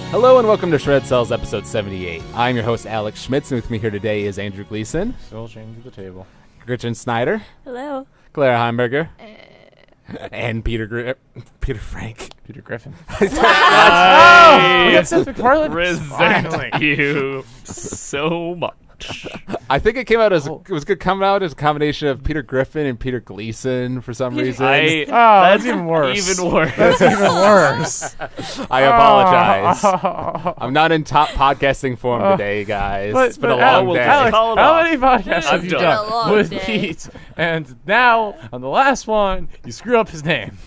Hello and welcome to Shredded Cels episode 78. I'm your host Alex Schmitz, and with me here today is Andrew Gleason. Still change the table. Gretchen Snyder. Hello. Clara Heimberger. And Peter Frank. Peter Griffin. We got Seth MacFarlane. resent you so much. I think it came out as it was good coming out as a combination of Peter Griffin and Peter Gleason for some reason. That's even worse. Even worse. That's even worse. I apologize. I'm not in top podcasting form today, guys. It's been a long day. Alex, Call it how off. many podcasts have you been a done long with day. Pete? And now, on the last one, you screw up his name.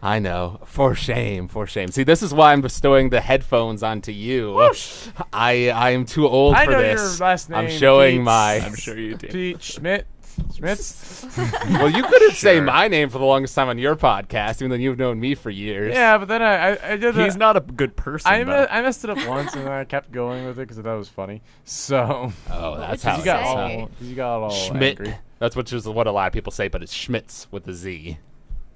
I know. For shame. For shame. See, this is why I'm bestowing the headphones onto you. Whoosh. I am too old I for know this. your last name. I'm showing Pete. my... I'm sure you did. Pete Schmitz. Well, you couldn't say Sure. my name for the longest time on your podcast, even though you've known me for years. Yeah, but then I did He's not a good person. I though. messed it up once, and then I kept going with it because I thought it was funny. So Oh, that's did how you it got is, all- huh? you got all Schmidt. angry. That's what a lot of people say, but it's Schmitz with a Z.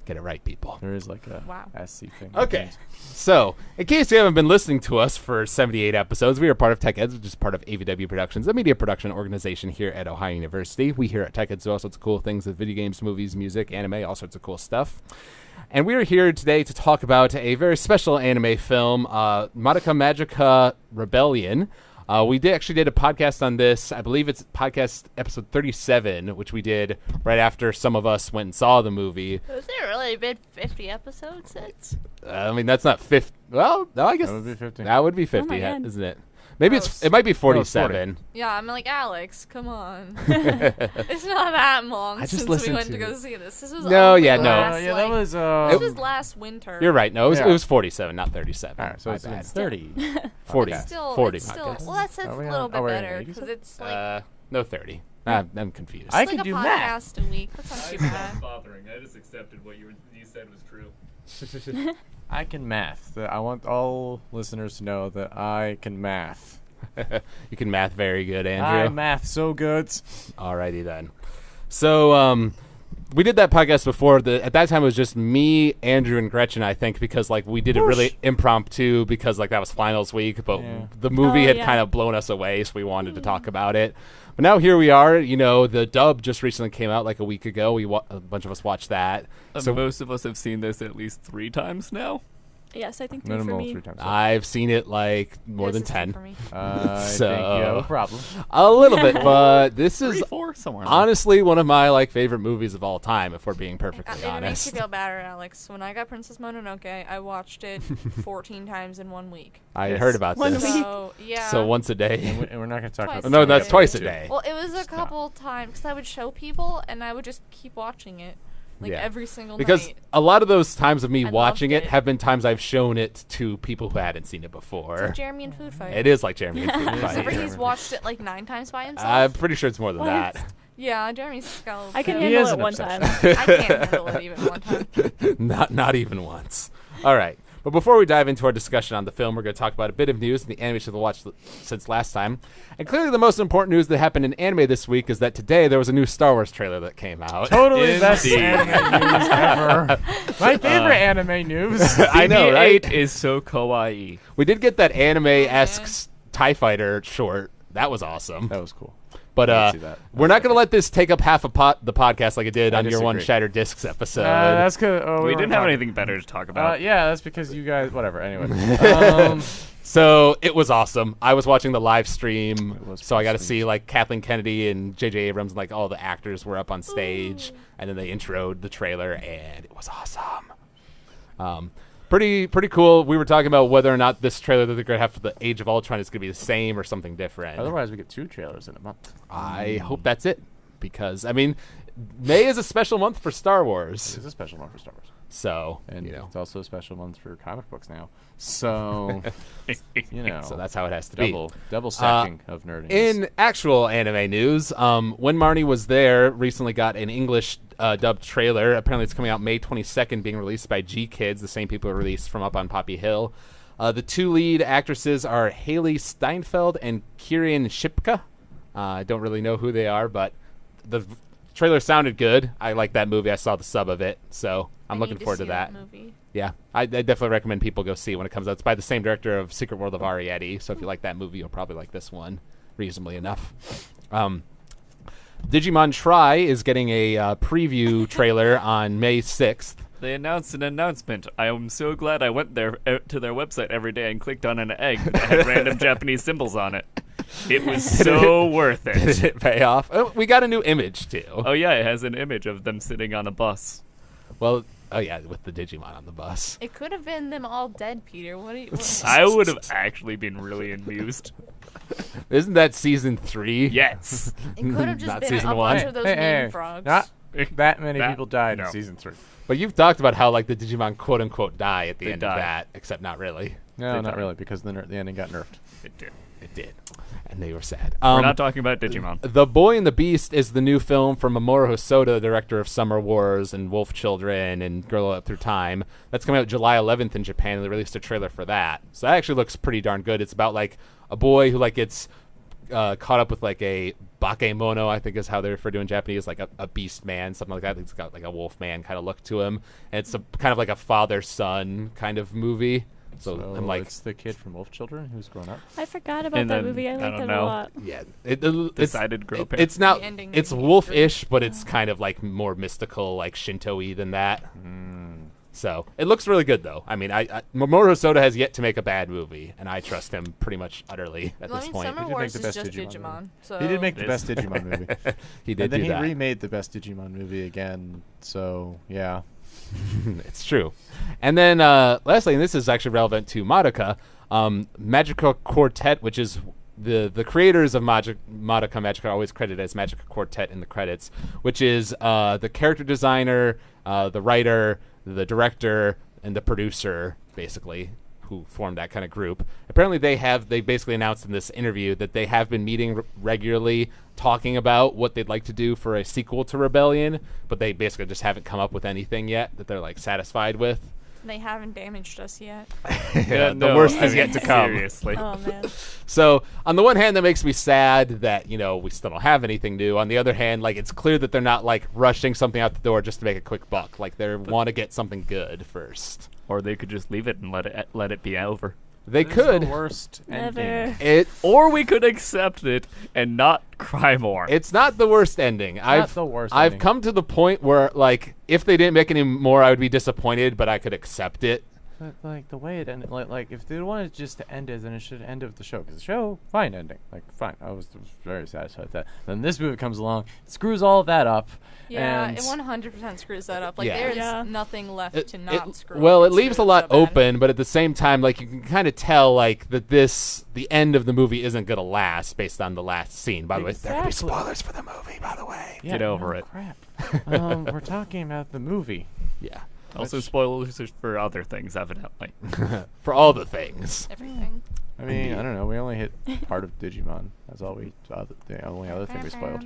Get it right, people. There is like a Wow. SC thing. Okay. So, in case you haven't been listening to us for 78 episodes, we are part of Tech Eds, which is part of AVW Productions, a media production organization here at Ohio University. We here at Tech Eds do all sorts of cool things with video games, movies, music, anime, all sorts of cool stuff. And we are here today to talk about a very special anime film, Madoka Magica Rebellion. We actually did a podcast on this. I believe it's podcast episode 37, which we did right after some of us went and saw the movie. Has there really been 50 episodes since? I mean, that's not 50. Well, no, I guess That would be 50. That would be 50, my God. isn't it? Maybe Close. it might be it's 47. Yeah, I'm like, Alex, come on. It's not that long I just since we listened went to to- go see this. This was No, only yeah, no. last, Yeah, that was this was last winter. You're right. No, it Yeah. was 47, not 37. All right, so My it's bad. 30. 40. It's still, 40 it's still, podcasts. well, that's Are a we little on- bit are we on better 80 because it's like No, 30. I'm confused. I it's can like a do math. podcast a week. That's not too bad. bothering. I just accepted what you said was true. I can math. I want all listeners to know that I can math. You can math very good, I Andrew. math so good. Alrighty then. So, we did that podcast before. At that time, it was just me, Andrew, and Gretchen, I think, because like we did it really impromptu because like that was finals week, but Yeah. the movie Oh, had yeah. kind of blown us away, so we wanted to talk about it. But now here we are. You know, the dub just recently came out like a week ago. A bunch of us watched that. So Most of us have seen this at least 3 times now. Yes, I think 3 for Minimal me. 3 times. I've seen it like more than This is 3 10. for me. I So- think you have a problem. A little bit, but this is 3, 4, somewhere. honestly one of my like favorite movies of all time, if we're being It perfectly makes you honest. feel better, Alex. When I got Princess Mononoke, I watched it 14 times in 1 week. I Yes. heard about So, this. yeah. So once a day. And we're not going to talk Twice about No, a that's day. twice a day. Well, it was a Stop. couple times because I would show people and I would just keep watching it, like Yeah. every single Because night. a lot of those times of me I watching loved it it. have been times I've shown it to people who hadn't seen it It's before. like Jeremy and Food Fight. It is like Jeremy and Food Except for Fight. he's watched it like 9 times by himself. I'm pretty sure it's more than What? that. Yeah, Jeremy's got a little I can bit He handle is it an one obsession. time. I can't handle it even one time. not even once. All right. But before we dive into our discussion on the film, we're going to talk about a bit of news in the animation we've watched since last time. And clearly the most important news that happened in anime this week is that today there was a new Star Wars trailer that came out. Totally best Indeed. anime news ever. My favorite anime news. I know, right? BB-8 is so kawaii. We did get that anime-esque TIE Fighter short. That was awesome. That was cool. But I didn't see that. we're not going to let this take up half of the podcast like it did I on your one disagree. Shattered Discs episode. That's good. Oh, We didn't have talking. anything better to talk about. Yeah, that's because you guys. Whatever. Anyway. So it was awesome. I was watching the live stream, It was so I got to pretty see like Kathleen Kennedy and J.J. Abrams, and like all the actors were up on stage, and then they introed the trailer, and it was awesome. Pretty cool. We were talking about whether or not this trailer that they're going to have for the Age of Ultron is going to be the same or something different. Otherwise, we get 2 trailers in a month. I hope that's it, because I mean, May is a special month for Star Wars, It's a special month for Star Wars, so and you know, it's also a special month for comic books now. So you know, so that's how it has to be. double stacking of nerdiness. In actual anime news, when Marnie was there, recently got an English dubbed trailer. Apparently, it's coming out May 22nd, being released by G Kids, the same people who released from Up on Poppy Hill. The 2 lead actresses are Haley Steinfeld and Kieran Shipka. I don't really know who they are, but the trailer sounded good. I like that movie. I saw the sub of it, so I'm looking forward to that. Movie. Yeah, I definitely recommend people go see it when it comes out. It's by the same director of Secret World of Arietti, so if you like that movie, you'll probably like this one reasonably enough. Digimon Try is getting a preview trailer on May 6th. They announced an announcement. I am so glad I went there to their website every day and clicked on an egg that had random Japanese symbols on it. It was so worth it. Did it pay off? Oh, we got a new image, too. Oh, yeah, it has an image of them sitting on a bus. Well, oh, yeah, with the Digimon on the bus. It could have been them all dead, Peter. What I would have actually been really amused. Isn't that season 3? Yes. It could have just Not been season a one. bunch of those name frogs. Not that many That- people died no. in season 3. But you've talked about how, like, the Digimon quote-unquote die at the They end die. of that, except not really. No, They not died. really, because the ending got nerfed. It did. It did. And they were sad. We're not talking about Digimon. The Boy and the Beast is the new film from Mamoru Hosoda, the director of Summer Wars and Wolf Children and Girl Up Through Time. That's coming out July 11th in Japan, and they released a trailer for that. So that actually looks pretty darn good. It's about, like, a boy who, like, gets caught up with, like, a bakemono, I think is how they refer to in Japanese, like a beast man, something like that. It's got, like, a wolf man kind of look to him. And it's kind of like a father-son kind of movie. So I'm like, it's the kid from Wolf Children who's grown up. I forgot about And that then, movie. I I liked don't that a know. lot. yeah, Decided girl it's parents. not The ending it's made me wolf-ish, but it's kind of like more mystical, like Shinto-y than that. So it looks really good, though. I mean, Mamoru Hosoda has yet to make a bad movie, and I trust him pretty much utterly at Well, this I mean, point. Summer He did make Wars the is best just Digimon Digimon. So He did make the It best is. Digimon movie. He did And then do he that. remade the best Digimon movie again, so yeah. It's true. And then lastly, and this is actually relevant to Madoka, Magica Quartet, which is the creators of Madoka Magica are always credited as Magica Quartet in the credits, which is the character designer, the writer, the director, and the producer, basically, who formed that kind of group. Apparently they basically announced in this interview that they have been meeting regularly, talking about what they'd like to do for a sequel to Rebellion, but they basically just haven't come up with anything yet that they're like satisfied with. they haven't damaged us yet. Yeah, the no, worst I is yet mean, to come. Seriously. Oh man. So on the one hand, that makes me sad that, you know, we still don't have anything new. On the other hand, like, it's clear that they're not like rushing something out the door just to make a quick buck. Like, they want to get something good first. Or they could just leave it and let it be over. They It is could. the worst Never. ending. Or we could accept it and not cry more. It's not the worst ending. I've the worst I've ending. come to the point where, like, if they didn't make any more, I would be disappointed, but I could accept it. But, like, the way it ended, like if they wanted just to end it, then it should end with the show. Because the show, fine ending. Like, fine. I was very satisfied with that. Then this movie comes along, screws all of that up. Yeah, and it 100% screws that up. Like, Yeah. there's Yeah. nothing left It- to not screw well, up. it leaves a It's lot so bad. open, but at the same time, like, you can kind of tell, like, that the end of the movie isn't going to last based on the last scene. By the way, there could be Exactly. spoilers for the movie, by the way. Yeah, Get over no it. Crap. We're talking about the movie. Yeah. Also, spoilers for other things, evidently. For all the things. Everything. I mean, I don't know. We only hit part of Digimon. That's all the only other thing we spoiled.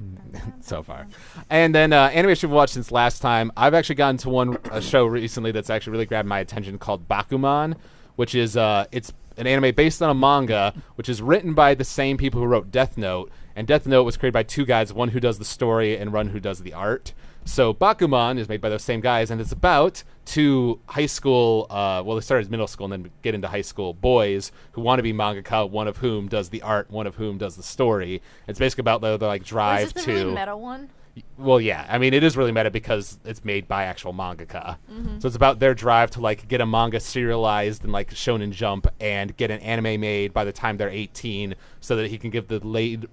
So far. And then animation we've watched since last time. I've actually gotten to a show recently that's actually really grabbed my attention called Bakuman, which is it's an anime based on a manga, which is written by the same people who wrote Death Note. And Death Note was created by two guys, one who does the story and one who does the art. So Bakuman is made by those same guys, and it's about two high school, well, they started as middle school and then get into high school boys who want to be mangaka, one of whom does the art, one of whom does the story. It's basically about their like drive Is this to... the really meta one? Well, yeah. I mean, it is really meta because it's made by actual mangaka. So it's about their drive to, like, get a manga serialized in, like, Shonen Jump and get an anime made by the time they're 18 so that he can give the lead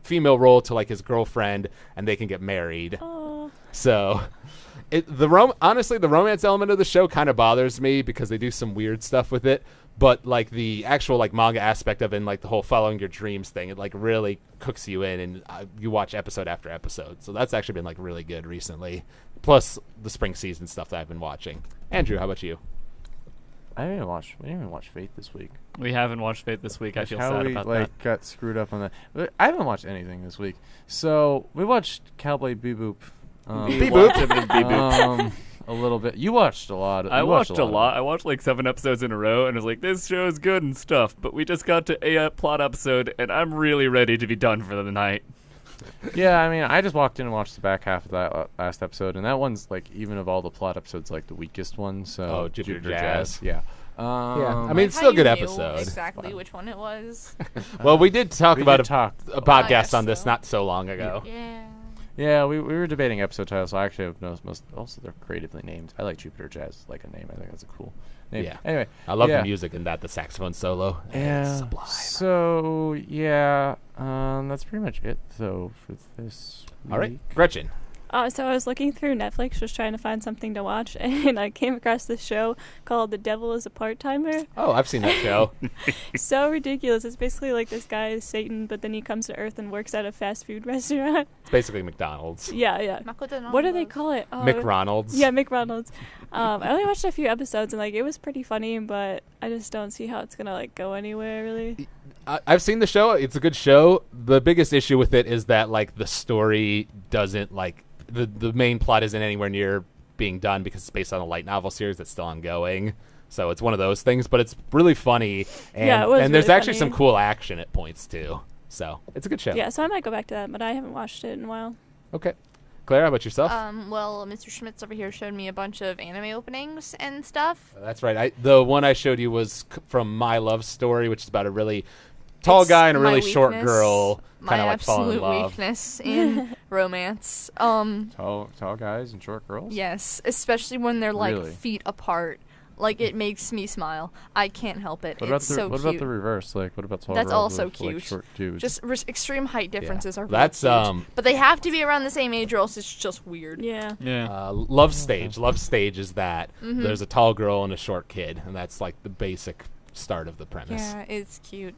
female role to, like, his girlfriend and they can get married. Oh. So... honestly, the romance element of the show kind of bothers me because they do some weird stuff with it. But, like, the actual, like, manga aspect of it and, like, the whole following your dreams thing, it, like, really cooks you in and you watch episode after episode. So that's actually been, like, really good recently. Plus the spring season stuff that I've been watching. Andrew, how about you? We didn't even watch Fate this week. We haven't watched Fate this week. I feel How sad we, about like, got screwed up on that. But I haven't watched anything this week. So we watched Cowboy Bebop. Bebop. a little bit. You watched a lot. I watched a lot. I watched like 7 episodes in a row, and I was like, this show is good and stuff, but we just got to a plot episode, and I'm really ready to be done for the night. Yeah, I mean, I just walked in and watched the back half of that last episode, and that one's, like, even of all the plot episodes, like, the weakest one, so... Oh, Jupiter Jazz. Yeah. Yeah, I mean, Like it's how still a you good knew episode. Exactly which one it was. Well, we did talk We about did talk. a podcast yes, on this so. not so long ago. Yeah. Yeah, we were debating episode titles, so I actually have most also they're creatively named. I like Jupiter Jazz, like a name. I think that's a cool name. Yeah. Anyway, I love yeah. the music in that, the saxophone solo. Yeah. It's sublime. So, yeah, that's pretty much it, though, for this All right, week. Gretchen. So I was looking through Netflix just trying to find something to watch, and I came across this show called The Devil is a Part-Timer. Oh, I've seen that show. So ridiculous. It's basically like this guy is Satan, but then he comes to Earth and works at a fast food restaurant. It's basically McDonald's. Yeah. What do they call it? McRonald's. Yeah, McRonald's. I only watched a few episodes, and like it was pretty funny, but I just don't see how it's gonna like go anywhere really. I've seen the show. It's a good show. The biggest issue with it is that like the story doesn't like the main plot isn't anywhere near being done because it's based on a light novel series that's still ongoing. So it's one of those things, but it's really funny, and Yeah, it was and there's really actually funny. some cool action at points too. So it's a good show. Yeah, so I might go back to that, but I haven't watched it in a while. Okay, Claire, how about yourself? Well, Mr. Schmitz over here showed me a bunch of anime openings and stuff. That's right. The one I showed you was from My Love Story, which is about a really tall It's guy and a my really short weakness, girl My kind of like fall in absolute love. weakness in romance. Tall guys and short girls? Yes, especially when they're like Really? feet apart. Like it makes me smile. I can't help it. What about It's the so what cute. about the reverse? Like, what about tall That's girls also with, like, cute. short dudes? Just extreme height differences are really That's cute. But they have to be around the same age or else it's just weird. Yeah. Yeah. Love Stage. Love Stage is that Mm-hmm. there's a tall girl and a short kid, and that's like the basic start of the premise. Yeah, it's cute.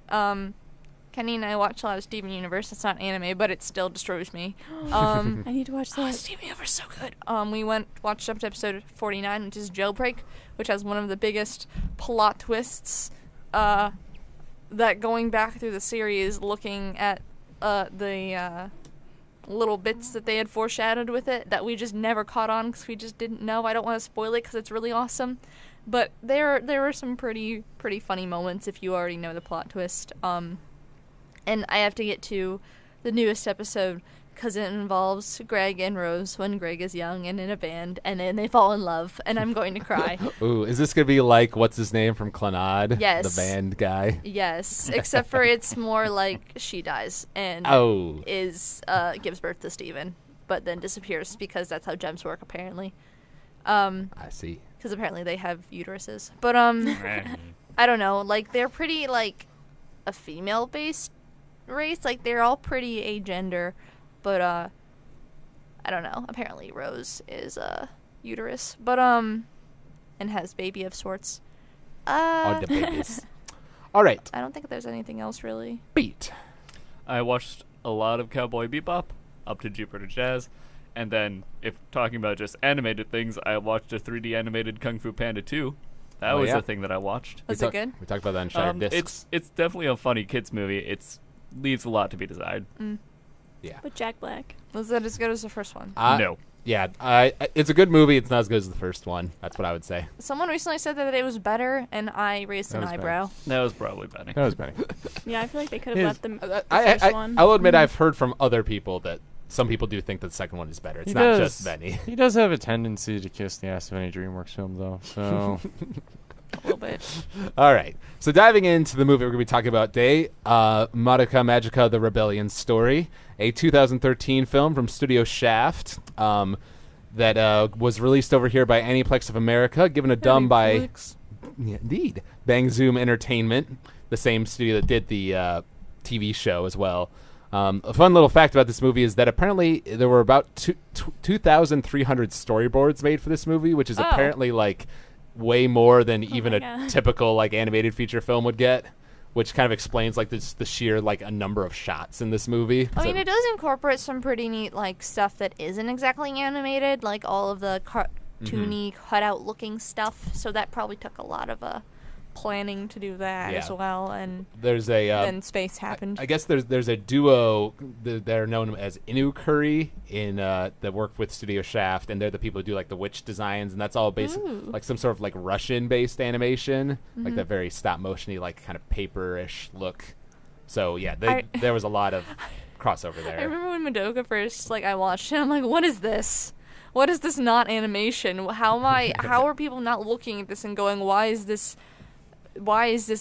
Kenny and I watch a lot of Steven Universe. It's not anime, but it still destroys me. I need to watch Oh, that. Steven Universe so good. We watched up to episode 49, which is Jailbreak, which has one of the biggest plot twists. That going back through the series, looking at the little bits that they had foreshadowed with it that we just never caught on because we just didn't know. I don't want to spoil it because it's really awesome, but there were some pretty funny moments if you already know the plot twist. And I have to get to the newest episode because it involves Greg and Rose when Greg is young and in a band, and then they fall in love, and I'm going to cry. Ooh, is this gonna be like what's his name from Clannad? Yes. The band guy. Yes, except for it's more like she dies and Oh. gives birth to Steven, but then disappears because that's how gems work apparently. I see. Because apparently they have uteruses. But I don't know. Like they're pretty like a female-based race. Like they're all pretty agender, but I don't know. Apparently Rose is uterus, but and has baby of sorts. Oh, the babies. All right. I don't think there's anything else really. Beat. I watched a lot of Cowboy Bebop up to Jupiter Jazz, and then if talking about just animated things, I watched a 3D animated Kung Fu Panda 2. That Oh, was yeah? the thing that I watched. Was it good? We talked about that on Shattered Discs. It's definitely a funny kids movie. It's leaves a lot to be desired. With Jack Black. Was that as good as the first one? No. Yeah, it's a good movie. It's not as good as the first one. That's what I would say. Someone recently said that it was better, and I raised That an was better. eyebrow. That was probably Benny. That was Benny. Yeah, I feel like they could have His- left the first one. I'll admit I've heard from other people that some people do think that the second one is better. It's He not does. just Benny. He does have a tendency to kiss the ass of any DreamWorks film, though. So A little bit. All right. So diving into the movie we're going to be talking about today, Madoka Magica: The Rebellion Story, a 2013 film from Studio Shaft that was released over here by Aniplex of America, given a dumb by yeah, indeed Bang Zoom Entertainment, the same studio that did the TV show as well. A fun little fact about this movie is that apparently there were about 2,300 storyboards made for this movie, which is Oh. apparently like way more than even my a God. typical like animated feature film would get, which kind of explains like the sheer like a number of shots in this movie. I So- mean, it does incorporate some pretty neat like stuff that isn't exactly animated, like all of the cartoony, cut-out looking stuff. So that probably took a lot of planning to do that as Yeah. well, and There's a then space happened. I guess there's a duo that are known as Inukuri in that work with Studio Shaft, and they're the people who do like the witch designs, and that's all based Ooh. like some sort of like Russian-based animation, like that very stop-motion-y, like kind of paper-ish look. So yeah, there was a lot of crossover there. I remember when Madoka first, like, I watched it, I'm like, what is this? What is this not animation? How are people not looking at this and going, why is this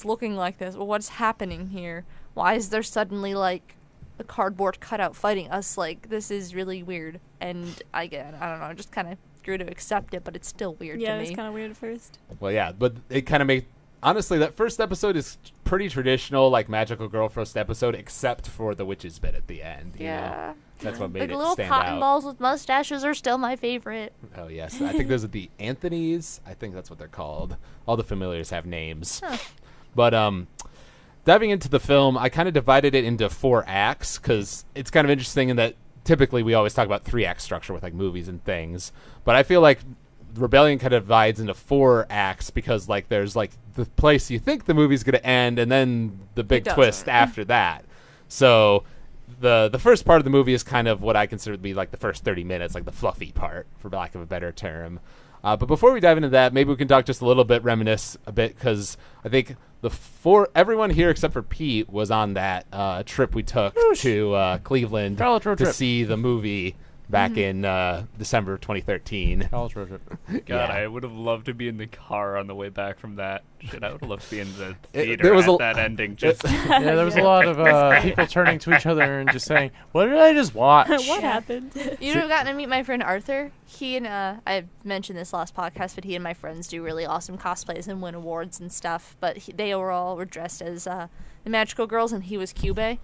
looking like this? Well, what's happening here? Why is there suddenly, like, a cardboard cutout fighting us? Like, this is really weird. And I don't know, just kind of grew to accept it, but it's still weird Yeah, to it me. was kind of weird at first. Well, yeah, but it kind of made... Honestly, that first episode is pretty traditional, like Magical Girl first episode, except for the witches bit at the end. You know? That's what made Like, it little stand cotton out. balls with mustaches are still my favorite. Oh, yes. I think those are the Anthonys. I think that's what they're called. All the familiars have names. Huh. But diving into the film, I kind of divided it into 4 acts because it's kind of interesting in that typically we always talk about 3-act structure with like movies and things. But I feel like Rebellion kind of divides into 4 acts because like there's like the place you think the movie's going to end and then the big doesn't. twist after that. So the first part of the movie is kind of what I consider to be like the first 30 minutes, like the fluffy part, for lack of a better term. But before we dive into that, maybe we can talk just a little bit, reminisce a bit, because I think everyone here except for Pete was on that trip we took to Cleveland College road to trip. see the movie back in December 2013. College road trip. God, Yeah. I would have loved to be in the car on the way back from that. Shit, I would have loved to be in the There theater was at a- that ending. Just Yeah, there was a lot of people turning to each other and just saying, "What did I just watch?" What happened? You'd have gotten to meet my friend Arthur. He and I mentioned this last podcast, but he and my friends do really awesome cosplays and win awards and stuff. But they overall were dressed as the magical girls, and he was Cube, and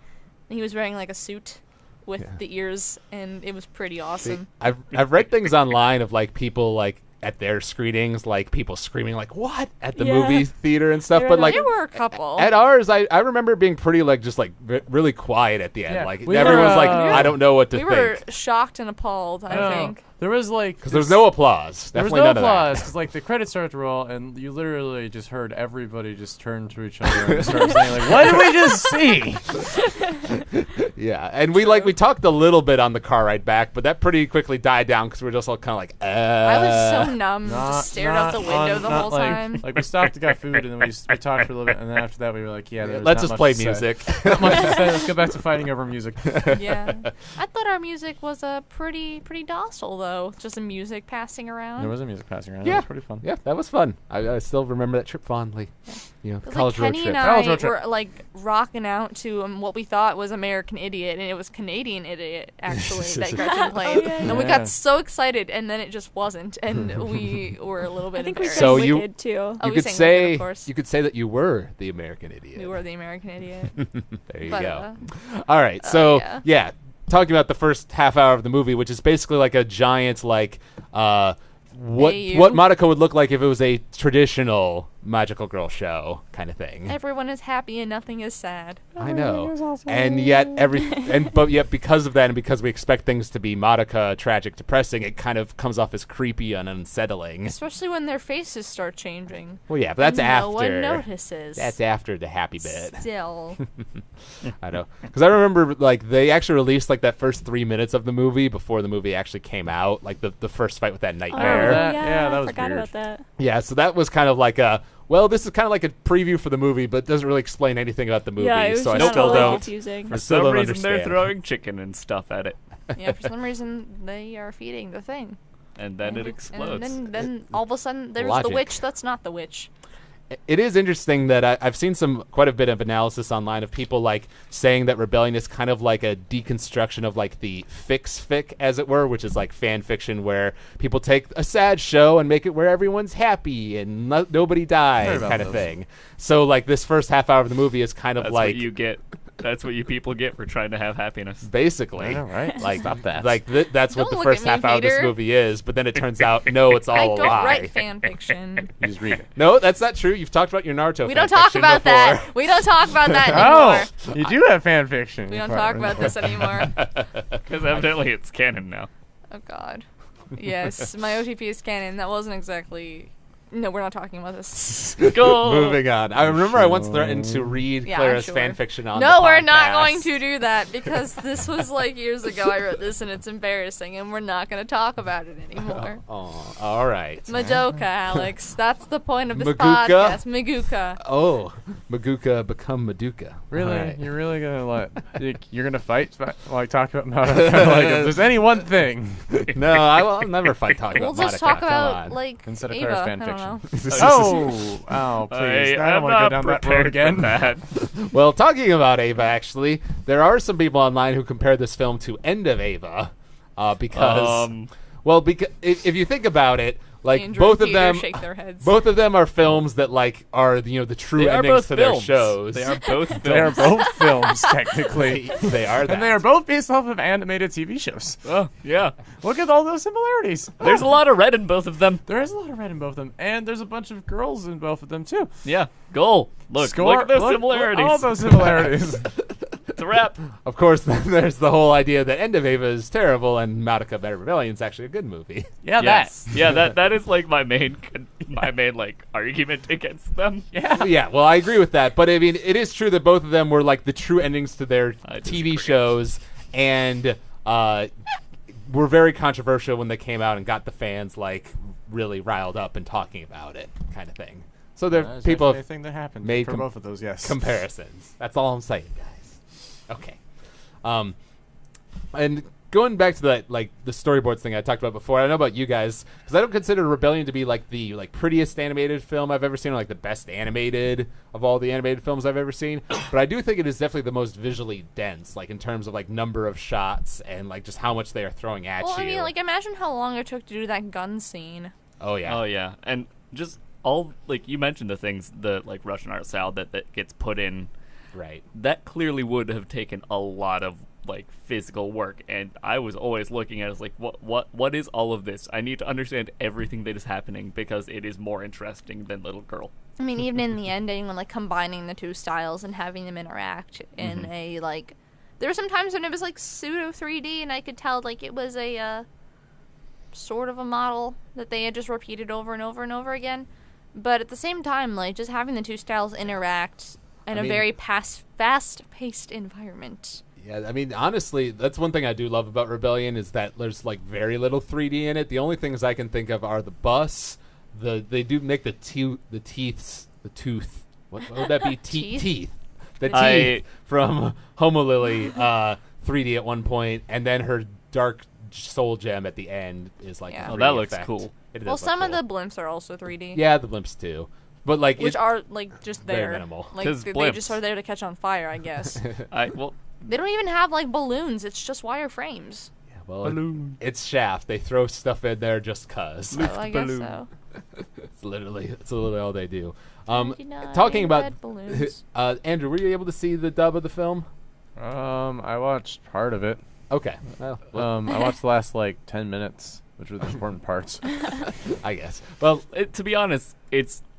he was wearing like a suit with the ears, and it was pretty awesome. I've read things online of like people like at their screenings, like people screaming like "what" at the Yeah. movie theater and stuff. They were But like There were a couple. at ours, I remember being pretty like just like really quiet at the end. Yeah, Like we everyone's were, like, we I don't know what to we were think shocked and appalled, I No, think. there was like because there's no applause. There was Definitely no none applause of because like the credits started to roll and you literally just heard everybody just turn to each other and start saying like, "What did we just see?" that. Yeah, and we talked a little bit on the car ride back, but that pretty quickly died down because we were just all kind of like, I was so numb, Not- just stared out the not window on- the not whole like- time. Like we stopped and got food and then we talked for a little bit and then after that we were like, "Yeah, there's let's not just much play to say. music. Not much to say. Let's go back to fighting over music." Yeah, I thought our music was pretty docile though. Just some music passing around. There was a music passing around. Yeah. It was pretty fun. Yeah, that was fun. I still remember that trip fondly. You know, It was college like road Kenny trip. and College I road trip. were like rocking out to what we thought was American Idiot, and it was Canadian Idiot actually that Gretchen played. yeah, And we yeah. got so excited, and then it just wasn't, and we were a little bit I think we embarrassed. sang So you- Wicked too. Oh, You we could sang Wicked, say of course. you could say that you were the American idiot. We were the American Idiot. There you But, go. All right, so yeah, talking about the first half hour of the movie, which is basically like a giant like what AU. what Madoka would look like if it was a traditional magical girl show kind of thing. Everyone is happy and nothing is sad. I know, and yet but yet because of that, and because we expect things to be Madoka tragic, depressing, it kind of comes off as creepy and unsettling. Especially when their faces start changing. Well, yeah, but that's and after. No one notices. That's after the happy bit. Still. I know, because I remember like they actually released like that first 3 minutes of the movie before the movie actually came out, like the first fight with that Oh, nightmare. that- yeah, yeah, that I was forgot weird. about that. Yeah, so that was kind of like this is kind of like a preview for the movie, but doesn't really explain anything about the movie. Yeah, it was so I just still totally don't. confusing. I for still some don't reason they're understand. throwing chicken and stuff at it, Yeah, for some reason they are feeding the thing. and then it And explodes. then all of a sudden there's Logic. the witch that's not the witch. It is interesting that I've seen quite a bit of analysis online of people like saying that Rebellion is kind of like a deconstruction of like the fic, as it were, which is like fan fiction where people take a sad show and make it where everyone's happy and nobody Heard dies about kind of those. thing. So like this first half hour of the movie is kind of That's like what you get. That's what you people get for trying to have happiness. basically. I know, right? Like Stop that. Like that's what Don't the look first at me, half hour of this Peter. movie is, but then it turns out no, it's all I a don't lie. write fan fiction. You just read it. No, that's not true. You've talked about your Naruto. We fan don't talk fiction about before. that. We don't talk about that Oh, anymore. you do have fan fiction. We don't talk about this anymore. Because evidently it's canon now. Oh God. Yes, my OTP is canon. That wasn't exactly No, we're not talking about this. Go. Moving on. I remember I once threatened to read Yeah, Clara's sure. fan fiction on the No, we're not podcast. going to do that because this was like years ago. I wrote this and it's embarrassing, and we're not going to talk about it anymore. Oh, all right. Madoka, Alex. That's the point of this Maguka? podcast. Maguka. Oh, Maguka become Madoka. Really? All right. You're really gonna you're gonna fight like talk about Madoka? Like if there's any one thing No, I'll never fight talking We'll about just Madoka. talk Come about on. like instead of Ava. Claire's I fan don't know. fiction. Oh, please! I don't want to go down that road again. Well, talking about Ava, actually, there are some people online who compare this film to End of Ava, because, because if you think about it, like Andrew both and of Peter them, shake their heads. both of them are films that like are the true They are endings both to films. their shows. They are both films. They are both films, technically. They are that. And they are both based off of animated TV shows. Oh, yeah. Look at all those similarities. There's a lot of red in both of them. There is a lot of red in both of them, and there's a bunch of girls in both of them too. Yeah. Goal. Look at those similarities. All those similarities. It's a wrap. Of course, then there's the whole idea that End of Ava is terrible and Madoka Rebellion is actually a good movie. Yeah, Yes. Yeah, that is like my main like argument against them. Yeah. Yeah, well, I agree with that. But I mean, it is true that both of them were like the true endings to their I TV disagree. shows, and were very controversial when they came out and got the fans like really riled up and talking about it, kind of thing. So there, That's people actually a have thing that happened made for both of those. Yes. comparisons. That's all I'm saying, guys. Okay. And going back to that, like the storyboards thing I talked about before, I don't know about you guys, because I don't consider Rebellion to be like the prettiest animated film I've ever seen, or like the best animated of all the animated films I've ever seen. But I do think it is definitely the most visually dense, like in terms of like number of shots and like just how much they are throwing at Well, you. I mean, like imagine how long it took to do that gun scene. Oh yeah. Oh yeah, and just all like you mentioned the things, the like Russian art style that gets put in. Right. That clearly would have taken a lot of like physical work, and I was always looking at it as like, what is all of this? I need to understand everything that is happening because it is more interesting than Little Girl. I mean, even in the ending, when like combining the two styles and having them interact in a like, there were some times when it was like pseudo 3D, and I could tell like it was a sort of a model that they had just repeated over and over and over again. But at the same time, like just having the two styles interact in I a mean- very fast-paced environment. Yeah, I mean, honestly, that's one thing I do love about Rebellion is that there's like very little 3D in it. The only things I can think of are the bus. They do make the tooth. What would that be? Teeth. The teeth from Homo Lily 3D at one point, and then her dark soul gem at the end is like. Yeah. a Oh, 3D that looks effect. cool. It Well, does look some of cool. the blimps are also 3D. Yeah, the blimps too, but like Which are like just very there. minimal. Like 'Cause they blimps. just are there to catch on fire, I guess. They don't even have like balloons. It's just wire frames. Yeah, well, it's Shaft. They throw stuff in there just cause. So I guess so. It's literally all they do. 99 Talking about red balloons. Andrew, were you able to see the dub of the film? I watched part of it. Okay, well, I watched the last like 10 minutes, which were the important parts. I guess. Well, To be honest,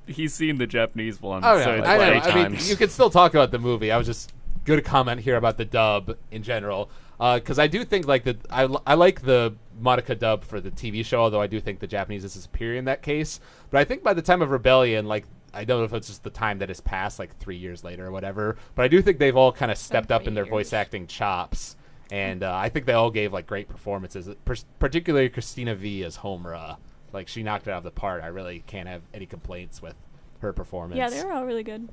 he's seen the Japanese one, oh so yeah, it's I know. like I mean, times. you could still talk about the movie. I was just going to comment here about the dub in general, because I do think like I like the Madoka dub for the TV show, although I do think the Japanese is superior in that case. But I think by the time of Rebellion, like I don't know if it's just the time that has passed, like 3 years later or whatever, but I do think they've all kind of stepped up in their 3 voice years. acting chops. And I think they all gave like great performances, particularly Christina V as Homura. Like she knocked it out of the park. I really can't have any complaints with her performance. Yeah, they were all really good.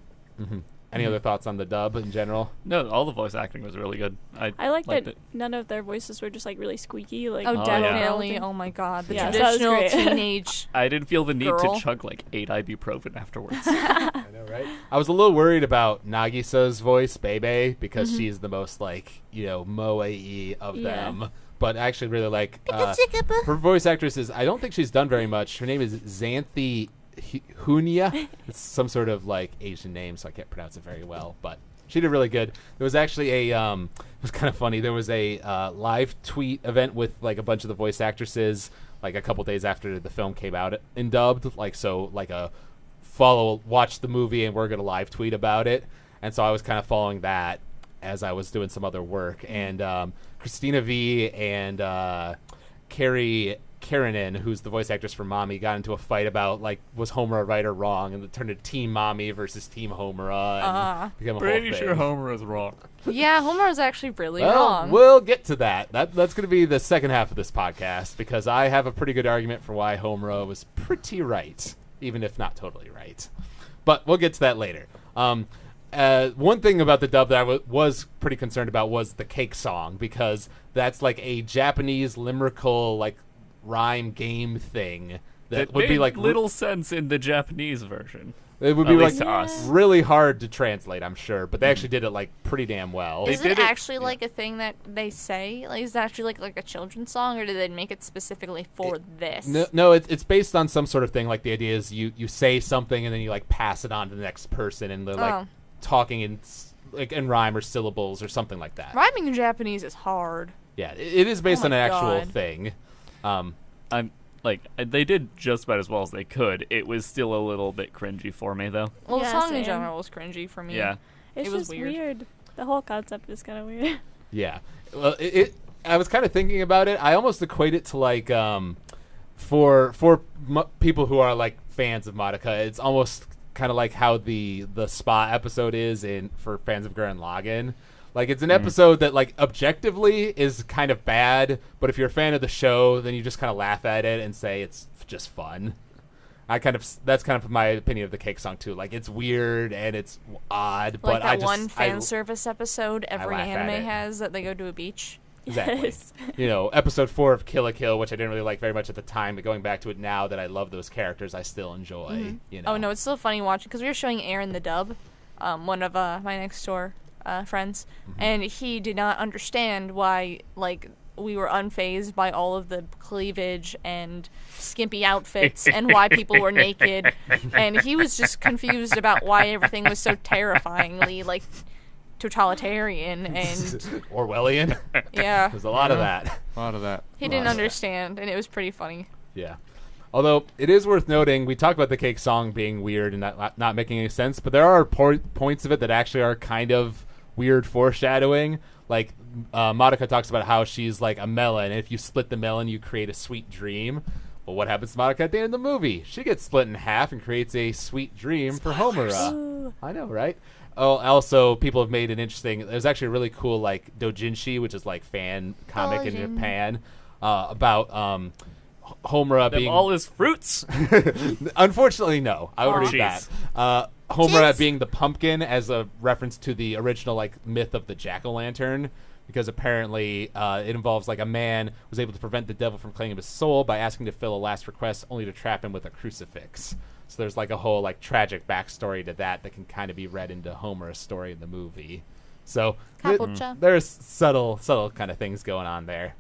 Any other thoughts on the dub in general? No, all the voice acting was really good. I liked liked that it. none of their voices were just like really squeaky. Like Oh, yeah. definitely. Oh my god. The Yeah, so that was traditional great. teenage. I didn't feel the need Girl. to chug like 8 ibuprofen afterwards. I know, right? I was a little worried about Nagisa's voice, Bebe, because she's the most like moe of Yeah. them. But I actually really like her voice actress is. I don't think she's done very much. Her name is Xanthi Hunia. It's some sort of like Asian name, so I can't pronounce it very well. But she did really good. There was actually a. It was kind of funny. There was a live tweet event with like a bunch of the voice actresses, like a couple days after the film came out in dubbed. Like a watch the movie and we're gonna live tweet about it. And so I was kind of following that as I was doing some other work. And Christina V and Carrie Kiranen, who's the voice actress for Mommy, got into a fight about like was Homura right or wrong, and it turned into Team Mommy versus Team Homura, and became a Pretty whole sure thing. Homer is wrong. Yeah, Homer was actually really Well, wrong. we'll get to that. That's going to be the second half of this podcast because I have a pretty good argument for why Homura was pretty right, even if not totally right. But we'll get to that later. One thing about the dub that I was pretty concerned about was the cake song, because that's like a Japanese limerickal like rhyme game thing that would be made like little sense in the Japanese version. it would At be like least to us. really hard to translate, I'm sure, but they actually did it like pretty damn well. Is They it did it- actually like a thing that they say? Like, is it actually like a children's song, or did they make it specifically for this? No, it's based on some sort of thing. Like the idea is you say something and then you like pass it on to the next person, and they're like Oh. talking in like in rhyme or syllables or something like that. Rhyming in Japanese is hard. Yeah, it is based Oh on an my actual God. thing. I'm like they did just about as well as they could. It was still a little bit cringy for me though. Well, Yeah, the song same. in general was cringy for me. Yeah. It's It was just weird. The whole concept is kind of weird. Yeah, well, I was kind of thinking about it. I almost equate it to like for people who are like fans of Madoka, it's almost kind of like how the spa episode is for fans of Gurren Lagann. Like it's an episode that like objectively is kind of bad, but if you're a fan of the show, then you just kind of laugh at it and say it's just fun. That's kind of my opinion of the cake song too. Like it's weird and it's odd, Like but that I just one fan service episode every laugh at anime it. has that they go to a beach. Exactly. Yes. You know, episode 4 of Kill la Kill, which I didn't really like very much at the time, but going back to it now that I love those characters, I still enjoy. You know. Oh no, it's still funny watching because we were showing Aaron the dub, one of my next door friends, and he did not understand why like we were unfazed by all of the cleavage and skimpy outfits and why people were naked, and he was just confused about why everything was so terrifyingly like totalitarian and Orwellian. yeah, There's a lot of that. A lot of that. he didn't understand, and it was pretty funny. Yeah. Although it is worth noting, we talk about the cake song being weird and not making any sense, but there are points of it that actually are kind of weird foreshadowing. Like Madoka talks about how she's like a melon, and if you split the melon, you create a sweet dream. Well, what happens to Madoka at the end of the movie? She gets split in half and creates a sweet dream for Homura. I know, right? Oh, also, people have made an interesting. There's actually a really cool like doujinshi, which is like fan comic in Doujin. Japan, about Homura Them being all is fruits. Unfortunately, no. I would Oh, read jeez. that. Homura Jeez. being the pumpkin as a reference to the original like myth of the jack-o'-lantern, because apparently it involves like a man was able to prevent the devil from claiming his soul by asking to fill a last request, only to trap him with a crucifix. So there's like a whole like tragic backstory to that can kind of be read into Homura's story in the movie. So Kapucha. there's subtle kind of things going on there.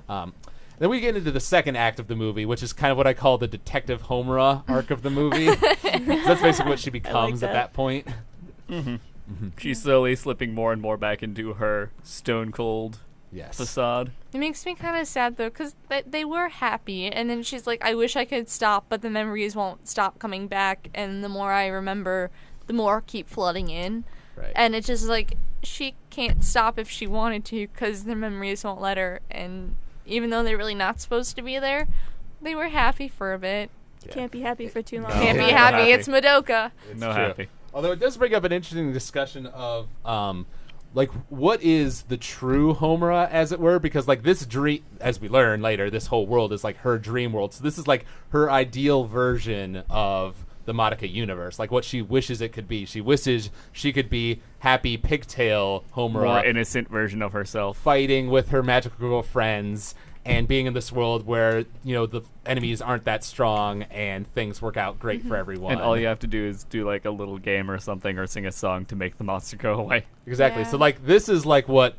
Then we get into the second act of the movie, which is kind of what I call the Detective Homura arc of the movie. So that's basically what she becomes at that. that point. She's slowly slipping more and more back into her stone cold Yes. facade. It makes me kind of sad though, because they were happy, and then she's like, I wish I could stop, but the memories won't stop coming back, and the more I remember, the more keep flooding in. Right. And it's just like, she can't stop if she wanted to, because the memories won't let her, and even though they're really not supposed to be there, they were happy for a bit. Yeah. Can't be happy for too long. Can't Yeah. be No happy, happy. it's Madoka. It's No true. happy. Although it does bring up an interesting discussion of like what is the true Homura, as it were, because like this dream, as we learn later, this whole world is like her dream world. So this is like her ideal version of the Madoka universe, like what she wishes it could be. She wishes she could be happy pigtail Homura, More innocent version of herself. fighting with her magical girl friends and being in this world where, you know, the enemies aren't that strong and things work out great for everyone. And all you have to do is do like a little game or something or sing a song to make the monster go away. Exactly. Yeah. So like this is like what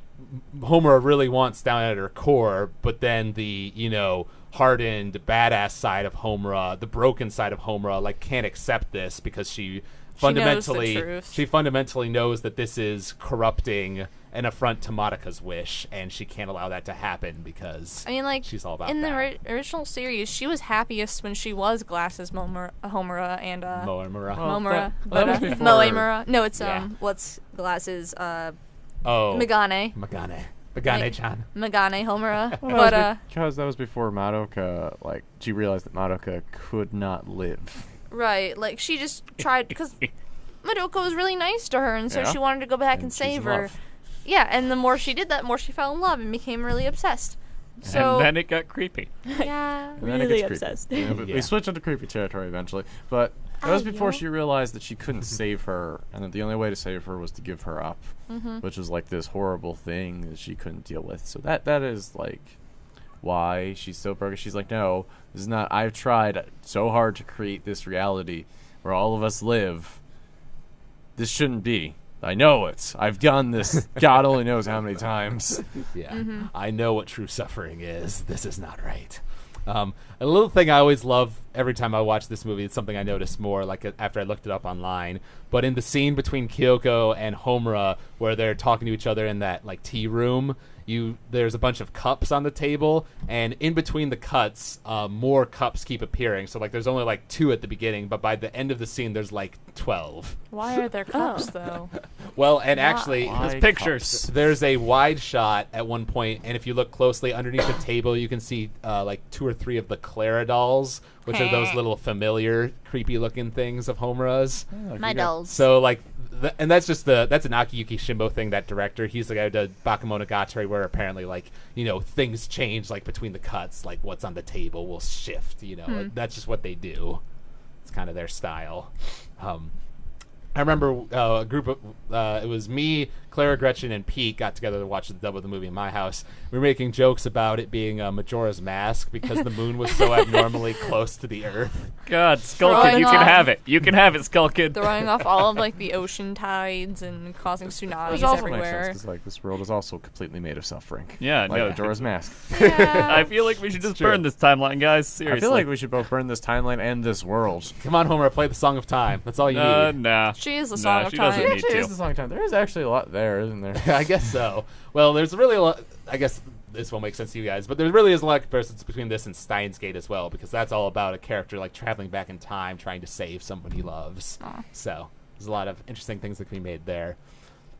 Homura really wants down at her core, but then the, you know, hardened badass side of Homura, the broken side of Homura, like can't accept this because she fundamentally truth. she fundamentally knows that this is corrupting an affront to Madoka's wish, and she can't allow that to happen because I mean, like, she's all about in the that. original series, she was happiest when she was Glasses Homura and Homura. Momura, that was but before- Moemura. No, it's Yeah. what's Glasses Oh, Megane. Magane. Megane-chan. Megane Homura. Well, But because that was before Madoka, like, she realized that Madoka could not live. right, like she just tried because Madoka was really nice to her, and so Yeah. she wanted to go back and she's save in her. love. Yeah, and the more she did that, the more she fell in love and became really obsessed. So and then it got creepy. yeah, And then it Really gets creepy. obsessed. Yeah, but Yeah. we switched into creepy territory eventually. But that was before Ayo. she realized that she couldn't save her, and that the only way to save her was to give her up, which was like this horrible thing that she couldn't deal with. So that is like why she's so broken. She's like, no, this is not. I've tried so hard to create this reality where all of us live. This shouldn't be. I know it. I've done this. God only knows how many times. Yeah, I know what true suffering is. This is not right. A little thing I always love every time I watch this movie, it's something I notice more, like after I looked it up online, but in the scene between Kyoko and Homura where they're talking to each other in that like tea room, there's a bunch of cups on the table, and in between the cuts, more cups keep appearing. So like there's only like 2 at the beginning, but by the end of the scene there's like 12. why are there cups though? Well, and actually Why pictures. there's a wide shot at one point, and if you look closely underneath the table, you can see like 2 or 3 of the Clara dolls, which are those little familiar, creepy-looking things of Homura's. My dolls. So like, and that's just that's an Akiyuki Shimbo thing. That director, he's the guy who did Bakemonogatari, where apparently like things change like between the cuts, like what's on the table will shift. Like, that's just what they do. It's kind of their style. I remember a group of it was me, Clara, Gretchen, and Pete got together to watch the dub of the movie in my house. We were making jokes about it being Majora's Mask because the moon was so abnormally close to the Earth. God, Skull Kid, Throwing you can off- have it. You can have it, Skull Kid. Throwing off all of like the ocean tides and causing Which tsunamis also makes sense everywhere. because like this world is also completely made of suffering. Yeah, like no. Majora's Mask. I feel like we should just true. burn this timeline, guys. Seriously. I feel like we should both burn this timeline and this world. Come on, Homer, play the Song of Time. That's all you need. Nah. She is the Nah, song of she time. doesn't need Actually, to. is the song time. There is actually a lot there, isn't there? I guess so. Well, there's really a lot. I guess this won't make sense to you guys, but there really is a lot of comparisons between this and Steins Gate as well, because that's all about a character like traveling back in time, trying to save someone he loves. So there's a lot of interesting things that can be made there.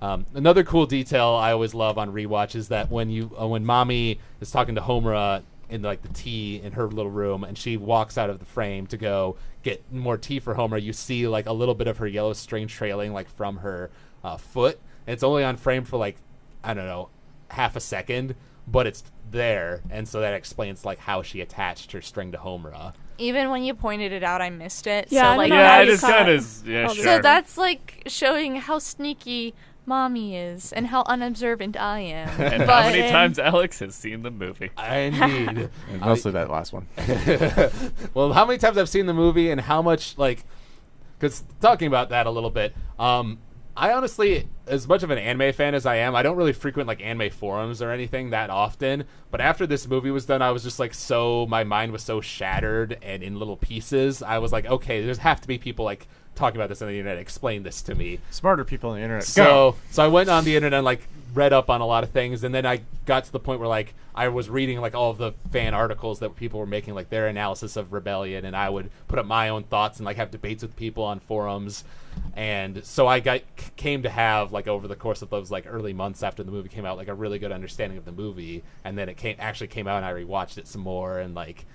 Another cool detail I always love on rewatch is that when Mommy is talking to Homura in like the tea in her little room, and she walks out of the frame to go get more tea for Homer, you see like a little bit of her yellow string trailing like from her foot. And it's only on frame for like, I don't know, half a second, but it's there, and so that explains like how she attached her string to Homura. Even when you pointed it out, I missed it. Yeah, I so like don't know how Yeah, it you is caught kind it. of. Yeah, Oh, sure. So that's like showing how sneaky Mommy is and how unobservant I am. and but how many times Alex has seen the movie? Indeed. And mostly that last one. Well, how many times I've seen the movie and how much like, because talking about that a little bit, I honestly, as much of an anime fan as I am, I don't really frequent like anime forums or anything that often. But after this movie was done, I was just like my mind was so shattered and in little pieces. I was like, okay, there's have to be people like talking about this on the internet. Explain this to me. Smarter people on the internet. Go. So I went on the internet and like read up on a lot of things, and then I got to the point where like I was reading like all of the fan articles that people were making, like their analysis of Rebellion, and I would put up my own thoughts and like have debates with people on forums. And so I came to have like over the course of those like early months after the movie came out, like a really good understanding of the movie. And then it actually came out, and I rewatched it some more, and like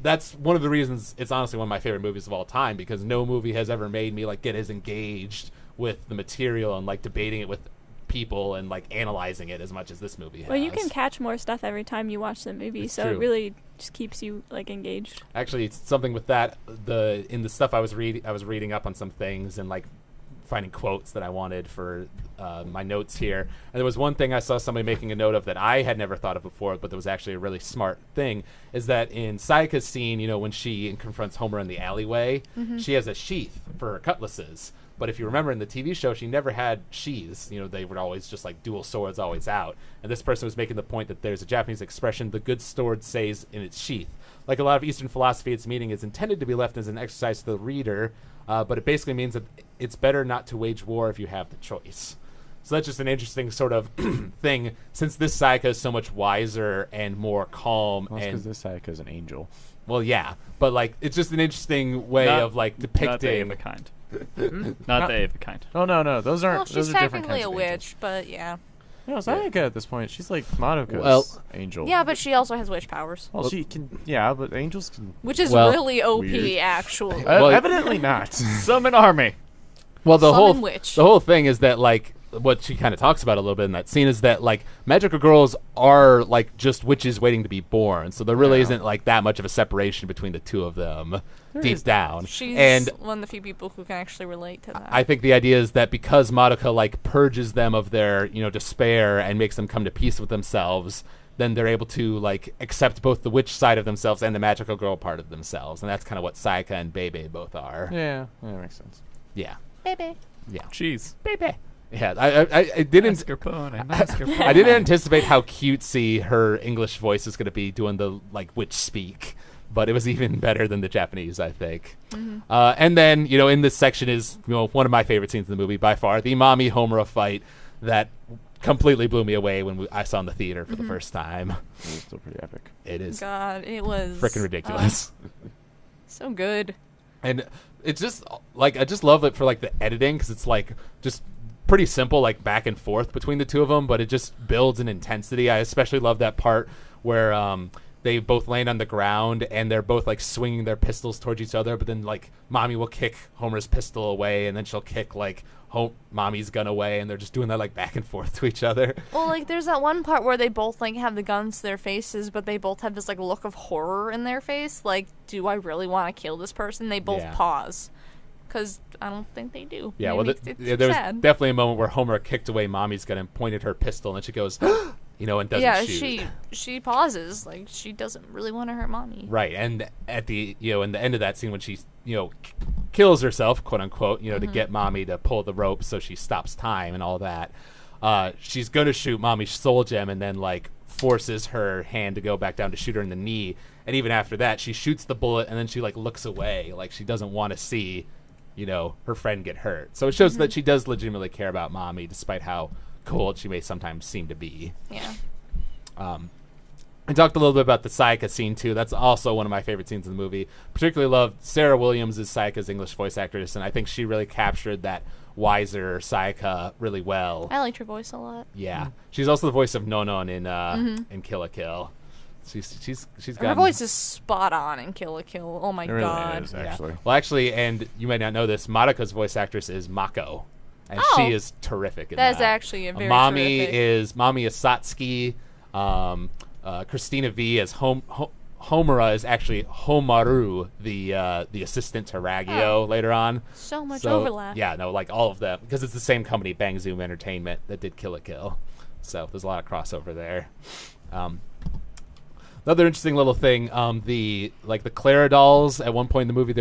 that's one of the reasons it's honestly one of my favorite movies of all time, because no movie has ever made me like get as engaged with the material and like debating it with people and like analyzing it as much as this movie has. Well, you can catch more stuff every time you watch the movie, It's so true. it really just keeps you like engaged. Actually, it's something with that. In the stuff I was reading up on some things and like finding quotes that I wanted for my notes here. And there was one thing I saw somebody making a note of that I had never thought of before, but that was actually a really smart thing, is that in Sayaka's scene, when she confronts Homer in the alleyway, she has a sheath for her cutlasses. But if you remember in the TV show, she never had sheaths. They were always just like dual swords always out. And this person was making the point that there's a Japanese expression, the good sword stays in its sheath. Like a lot of Eastern philosophy, its meaning is intended to be left as an exercise to the reader, but it basically means that it's better not to wage war if you have the choice. So that's just an interesting sort of thing, since this Sayaka is so much wiser and more calm. Well, because and this Sayaka is an angel. well, yeah, but like it's just an interesting way of like depicting. Not the Ava kind. Not the Ava kind. Oh no, those aren't. Well, those she's are different technically kinds a of angels. witch, but yeah. No, Sayaka at this point, she's like Madoka's Well, angel. Yeah, but she also has witch powers, Well, she can. Yeah, but angels can. which is Well, really OP, weird. actually. Well, evidently not. Summon army. Well, Summon witch. the whole thing is that like what she kind of talks about a little bit in that scene is that like magical girls are like just witches waiting to be born, so there really isn't like that much of a separation between the two of them deep down. She's And one of the few people who can actually relate to that. I think the idea is that because Madoka like purges them of their despair and makes them come to peace with themselves, then they're able to like accept both the witch side of themselves and the magical girl part of themselves, and that's kind of what Sayaka and Bebe both are. Yeah, that makes sense. Yeah. Baby. Jeez. Bebe. Yeah, I didn't. Mascarpone. I didn't anticipate how cutesy her English voice is going to be doing the like witch speak, but it was even better than the Japanese, I think. And then in this section is one of my favorite scenes in the movie by far, the Mami Homura fight that completely blew me away when I saw in the theater for the first time. It was still pretty epic. It is God, it was freaking ridiculous. So good. And it's just like I just love it for like the editing because it's like just pretty simple, like back and forth between the two of them, but it just builds an intensity. I especially love that part where they both land on the ground and they're both like swinging their pistols towards each other, but then like Mami will kick Homer's pistol away and then she'll kick like Mami's gun away, and they're just doing that like back and forth to each other. Well, like there's that one part where they both like have the guns to their faces, but they both have this like look of horror in their face. Like, do I really want to kill this person? They both pause. Because I don't think they do. Yeah, Maybe well, it's there was sad. definitely a moment where Homer kicked away Mami's gun and pointed her pistol, and then she goes, and doesn't shoot. Yeah, she pauses. Like, she doesn't really want to hurt Mommy. Right, and at the in the end of that scene when she kills herself, quote unquote, to get Mami to pull the rope so she stops time and all that, she's gonna shoot Mami's soul gem and then like forces her hand to go back down to shoot her in the knee, and even after that she shoots the bullet and then she like looks away like she doesn't want to see her friend get hurt. So it shows that she does legitimately care about Mami despite how cold she may sometimes seem to be. Yeah. I talked a little bit about the Sayaka scene too. That's also one of my favorite scenes in the movie. Particularly loved Sarah Williams as Sayaka's English voice actress, and I think she really captured that wiser Sayaka really well. I liked her voice a lot. Yeah, she's also the voice of Nonon in Kill la Kill. She's got Her voice is spot on in Kill la Kill. Oh my It really god. is, actually. Yeah. Well, actually, and you might not know this, Madoka's voice actress is Mako, and she is terrific in that. That's actually a very Mami terrific. is Satsuki. Christina V as Homura is actually Homaru, the assistant to Raggio later on. So much overlap. Yeah, no, like all of them, because it's the same company, Bang Zoom Entertainment, that did Kill la Kill. So there's a lot of crossover there. Another interesting little thing, the Clara dolls at one point in the movie,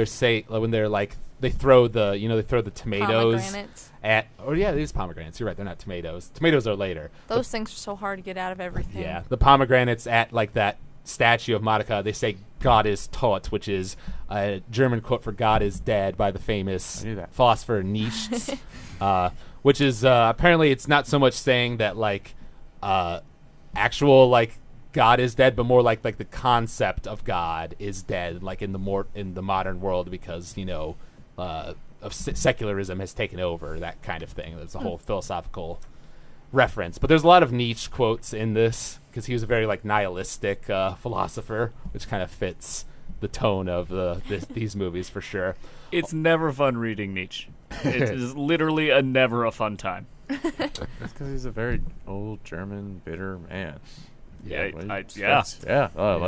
when they're like they throw the tomatoes Pomegranates. it is pomegranates. You're right, they're not tomatoes. Tomatoes are later. Those things are so hard to get out of everything. Yeah, the pomegranates at like that statue of Madoka, they say God is tot, which is a German quote for God is dead by the famous philosopher Nietzsche, which is apparently it's not so much saying that like actual like God is dead, but more like the concept of God is dead, like in the modern world, because of secularism has taken over, that kind of thing. That's a whole philosophical reference. But there's a lot of Nietzsche quotes in this because he was a very like nihilistic philosopher, which kind of fits the tone of these movies for sure. It's never fun reading Nietzsche. It is literally never a fun time. That's because he's a very old German, bitter man. Yeah, like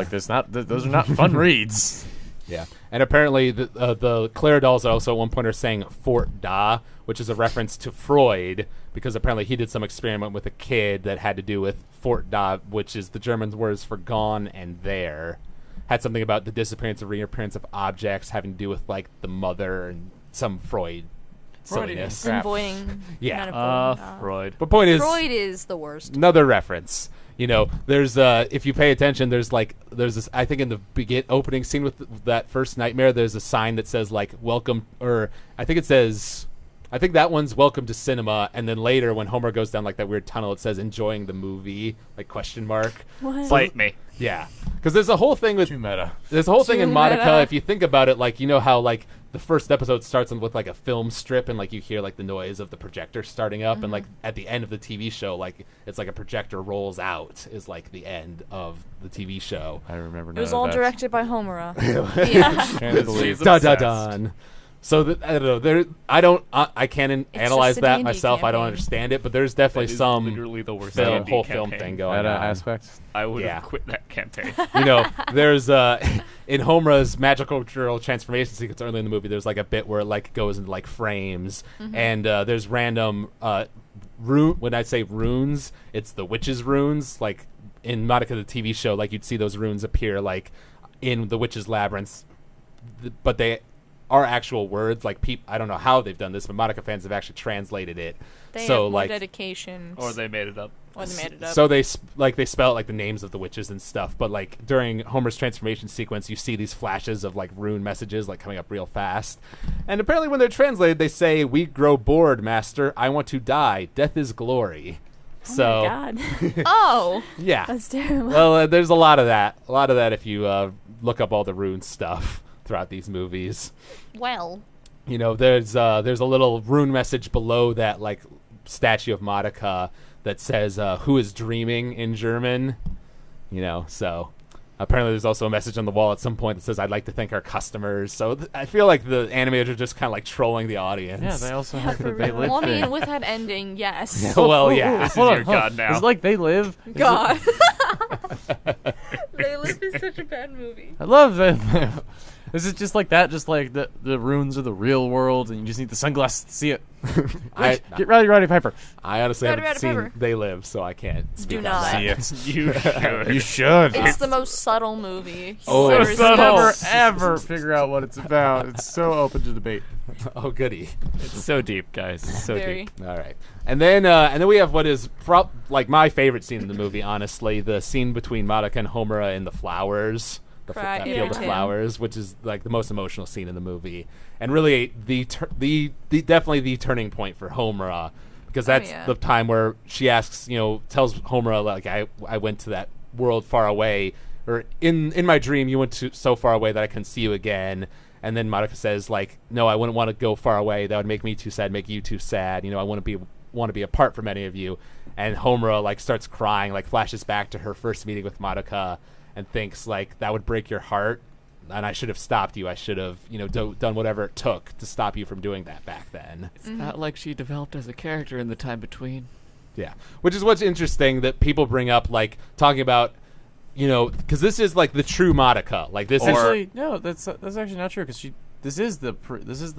there's not those are not fun reads. Yeah, and apparently the Clara dolls also at one point are saying Fort Da, which is a reference to Freud, because apparently he did some experiment with a kid that had to do with Fort Da, which is the German words for gone and there. Had something about the disappearance or reappearance of objects having to do with like the mother and some Freud silliness. Avoiding. Yeah. Freud. But point is, Freud is the worst. Another reference. There's if you pay attention, there's this, I think in the opening scene with that first nightmare, there's a sign that says like welcome, or I think that one's welcome to cinema, and then later when Homer goes down like that weird tunnel, it says enjoying the movie, like question mark. What? Fight me. Yeah, Because there's a whole thing with Too meta. there's a whole thing in Too Madoka. meta. If you think about it, like you know how like the first episode starts with like a film strip, and like you hear like the noise of the projector starting up, and like at the end of the TV show, like it's like a projector rolls out is like the end of the TV show. I remember. It was all that. directed by Homura. Can't believe. She's Dun dun obsessed. dun. So I don't know. I can't analyze just a that D&D myself. I don't campaign. understand it, but there's definitely That is some literally the worst film, D&D whole campaign. film thing going That on. aspect. I would Yeah. have quit that campaign. You know, there's in Homura's magical girl transformation sequence early in the movie, there's like a bit where it like goes into like frames, and there's random when I say runes, it's the witches' runes. Like in Madoka the TV show, like you'd see those runes appear like in the witches' labyrinths, but they are actual words. Like I don't know how they've done this, but Madoka fans have actually translated it. They So have more like dedication. Or they made it up. Or they made it up. So they they spell out like the names of the witches and stuff, but like during Homer's transformation sequence, you see these flashes of like rune messages like coming up real fast. And apparently, when they're translated, they say, "We grow bored, master. I want to die. Death is glory." So Oh my god. Oh, yeah, That's terrible. well, there's a lot of that. A lot of that if you look up all the rune stuff throughout these movies. well. You know, there's a little rune message below that like statue of Madoka that says "Who is dreaming" in German. You know, so apparently there's also a message on the wall at some point that says, "I'd like to thank our customers." So I feel like the animators are just kind of like trolling the audience. Yeah, they also have the for They real. Live Well, I thing. mean, with that ending, yes. Well, yeah. This is Hold on, your hold on. god now. It's like They Live. God. They Live is such a bad movie. I love They Live. Is it just like that? Just like the runes of the real world, and you just need the sunglasses to see it. Get Roddy Piper. I honestly Roddy haven't seen Piper. They Live, so I can't speak Do on not. that. See it. You should. You should. It's the most subtle movie. Oh, You'll it's ever so see. Never ever figure out what it's about. It's so open to debate. Oh, goody. It's so deep, guys. It's so Very. deep. All right, and then we have what is like my favorite scene in the movie. Honestly, the scene between Madoka and Homura in the flowers, Cry that every field of time. flowers, which is like the most emotional scene in the movie, and really the definitely the turning point for Homura, because that's yeah. the time where she asks, tells Homura like I went to that world far away, or in my dream you went to so far away that I couldn't see you again. And then Madoka says, like, no, I wouldn't want to go far away. That would make me too sad, make you too sad. I want to be apart from any of you. And Homura, like, starts crying, like, flashes back to her first meeting with Madoka and thinks, like, that would break your heart. And I should have stopped you. I should have, done whatever it took to stop you from doing that back then. It's not like she developed as a character in the time between. Yeah. Which is what's interesting that people bring up, like, talking about, because this is, like, the true Madoka. Like, this is... Actually, no, that's actually not true because this is the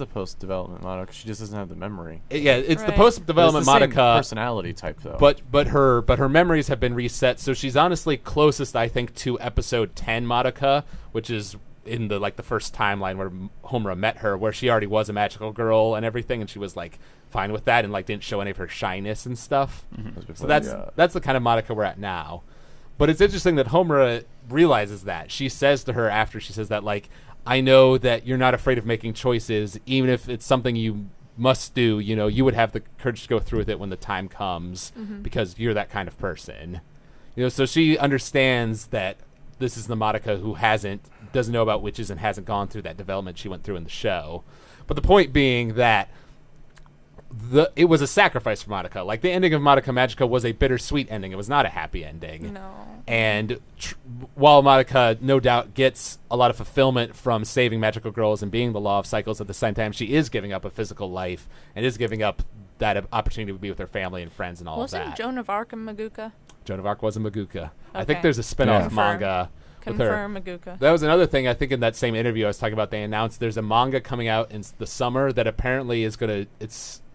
post development Madoka. She just doesn't have the memory. Yeah, it's the Right. post-development It's the same Madoka. personality type though. But her memories have been reset, so she's honestly closest, I think, to episode 10 Madoka, which is in the first timeline where Homura met her, where she already was a magical girl and everything, and she was like fine with that and like didn't show any of her shyness and stuff. So that's the kind of Madoka we're at now. But it's interesting that Homura realizes that. She says to her after she says that, like, I know that you're not afraid of making choices, even if it's something you must do. You would have the courage to go through with it when the time comes, because you're that kind of person. So she understands that this is the Madoka who doesn't know about witches and hasn't gone through that development she went through in the show. But the point being that it was a sacrifice for Madoka. Like, the ending of Madoka Magica was a bittersweet ending. It was not a happy ending. No. And while Madoka no doubt gets a lot of fulfillment from saving magical girls and being the law of cycles, at the same time she is giving up a physical life and is giving up that opportunity to be with her family and friends and all Wasn't of that. Joan of Arc a Maguka? Joan of Arc was a Maguka. I think Okay. there's a spin-off Confirm. manga with her. Confirm Maguka. That was another thing I think in that same interview I was talking about. They announced there's a manga coming out in the summer that apparently it's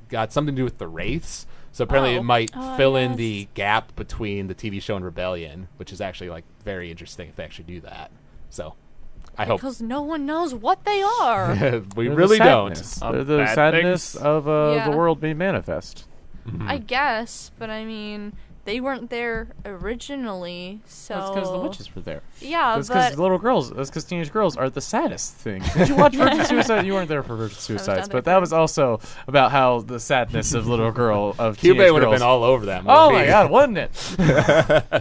got something to do with the Wraiths. So apparently it might Oh, fill in yes. the gap between the TV show and Rebellion, which is actually like very interesting if they actually do that. So I hope Because no one knows what they are. we They're really the don't. sadness. Of They're the bad sadness things? of Yeah. the world being manifest. I guess, but I mean, they weren't there originally, so... That's because the witches were there. Yeah, That's but... because little girls, that's because teenage girls are the saddest thing. Did you watch Virgin Suicide? You weren't there for Virgin Suicides, but that was also about how the sadness of little girl, of teenage Cube would have girls. been all over that movie. Oh my god, wasn't it?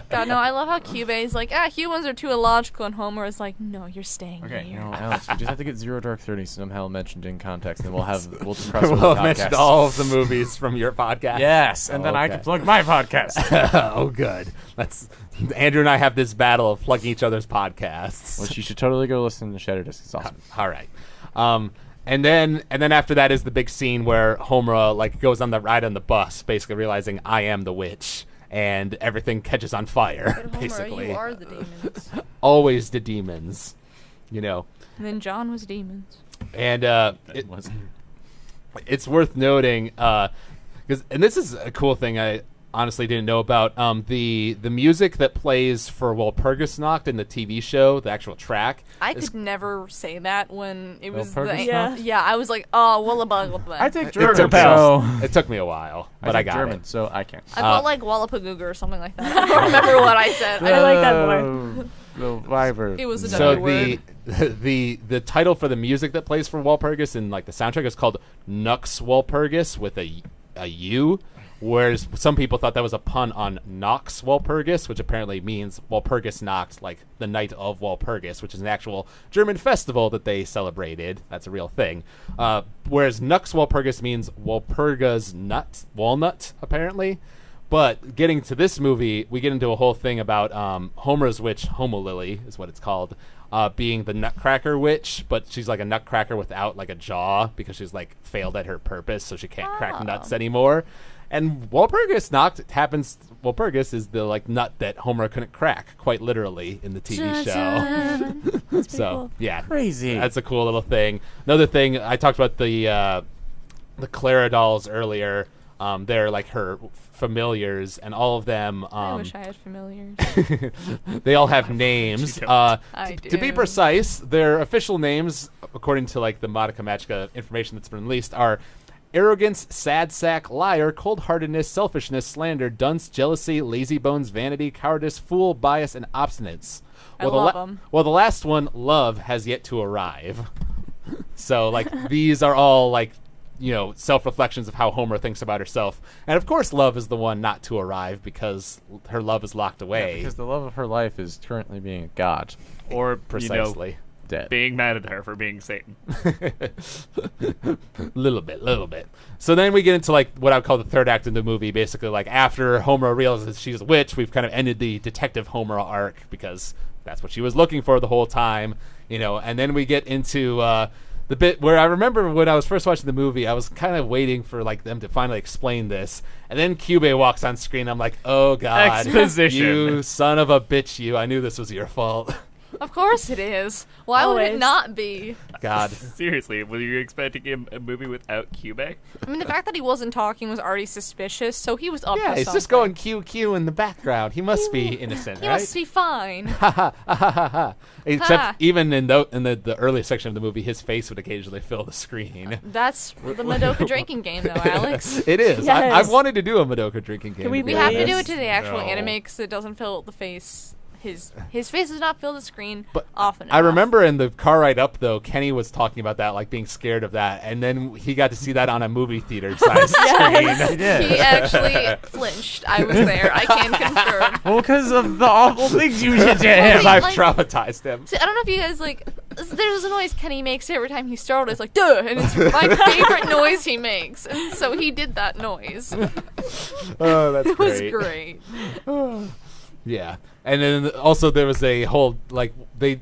God, no, I love how Kyubey's like, humans are too illogical, and Homer is like, no, you're staying Okay, here. no, Alex, we just have to get Zero Dark 30 somehow mentioned in context, and we'll discuss it We'll with the mention podcast. all of the movies from your podcast. Yes, and then I Okay. can plug my podcast. Oh, good. That's Andrew and I have this battle of plugging each other's podcasts. Which you should totally go listen to Shredded Cels. It's awesome. All right. And then after that is the big scene where Homura like goes on the ride on the bus, basically realizing I am the witch, and everything catches on fire. But Homer, Basically, you are the demons. always the demons, you know. And then John was demons. And It wasn't. it's worth noting and this is a cool thing I honestly didn't know about. The music that plays for Walpurgisnacht in the TV show, the actual track. I could never say that when it was the... Walpurgisnacht? Yeah, I was like, oh, wallabug. I take It German, took, so it took me a while, but I take got German, it. so I can't. I felt like Wallapagooga or something like that. I don't remember what I said. I like that more. The Viber. It was a So W word. the title for the music that plays for Walpurgis and like the soundtrack is called Nux Walpurgis with a U, whereas some people thought that was a pun on Nox Walpurgis, which apparently means Walpurgisnacht, like the night of Walpurgis, which is an actual German festival that they celebrated. That's a real thing. Whereas Nux Walpurgis means Walpurga's walnut, apparently. But getting to this movie, we get into a whole thing about Homura's witch, Homolily is what it's called, being the Nutcracker witch, but she's like a nutcracker without like a jaw because she's like failed at her purpose, so she can't crack nuts anymore. And Walpurgisnacht happens. Walpurgis is the like nut that Homura couldn't crack, quite literally, in the TV show. So cool. yeah, Crazy. That's a cool little thing. Another thing I talked about the Clara dolls earlier. They're like her familiars, and all of them. I wish I had familiars. They all have names. I To be do. precise, their official names, according to like the Madoka Magica information that's been released, are arrogance, sad sack, liar, cold-heartedness, selfishness, slander, dunce, jealousy, lazy bones, vanity, cowardice, fool, bias, and obstinance. I love 'em. Well, the last one, love, has yet to arrive. So, like, these are all like, you know, self-reflections of how Homer thinks about herself. And of course love is the one not to arrive because her love is locked away. Because the love of her life is currently being a god. Or Precisely. Dead. being mad at her for being Satan. little bit. So then we get into like what I would call the third act of the movie. Basically, like after Homura realizes she's a witch, we've kind of ended the Detective Homura arc because that's what she was looking for the whole time, you know. And then we get into the bit where I remember when I was first watching the movie, I was kind of waiting for like them to finally explain this, and then Kyubey walks on screen. I'm like, oh god, Exposition. you son of a bitch, you! I knew this was your fault. Of course it is. Why would it Always. not be? God. Seriously, were you expecting a movie without Kyubey? I mean, the fact that he wasn't talking was already suspicious, so he was up Yeah, to he's something. just going QQ in the background. He must be innocent, He right? must be fine. Except Ha. even in the early section of the movie, his face would occasionally fill the screen. That's the Madoka drinking game, though, Alex. It is. Yes. I've wanted to do a Madoka drinking game. Can we to We be have to honest. do it to the actual No. anime because it doesn't fill the face. His face does not fill the screen But often enough. I remember in the car ride up, though, Kenny was talking about that, like being scared of that, and then he got to see that on a movie theater size screen. He did. He actually flinched. I was there. I can confirm. Well, because of the awful things you did to him. See, I've like- traumatized him. See, I don't know if you guys like. There's a noise Kenny makes every time he startled. It's like duh, and it's my favorite noise he makes, and so he did that noise. Oh, that's It was great. great. Yeah, and then also there was a whole like they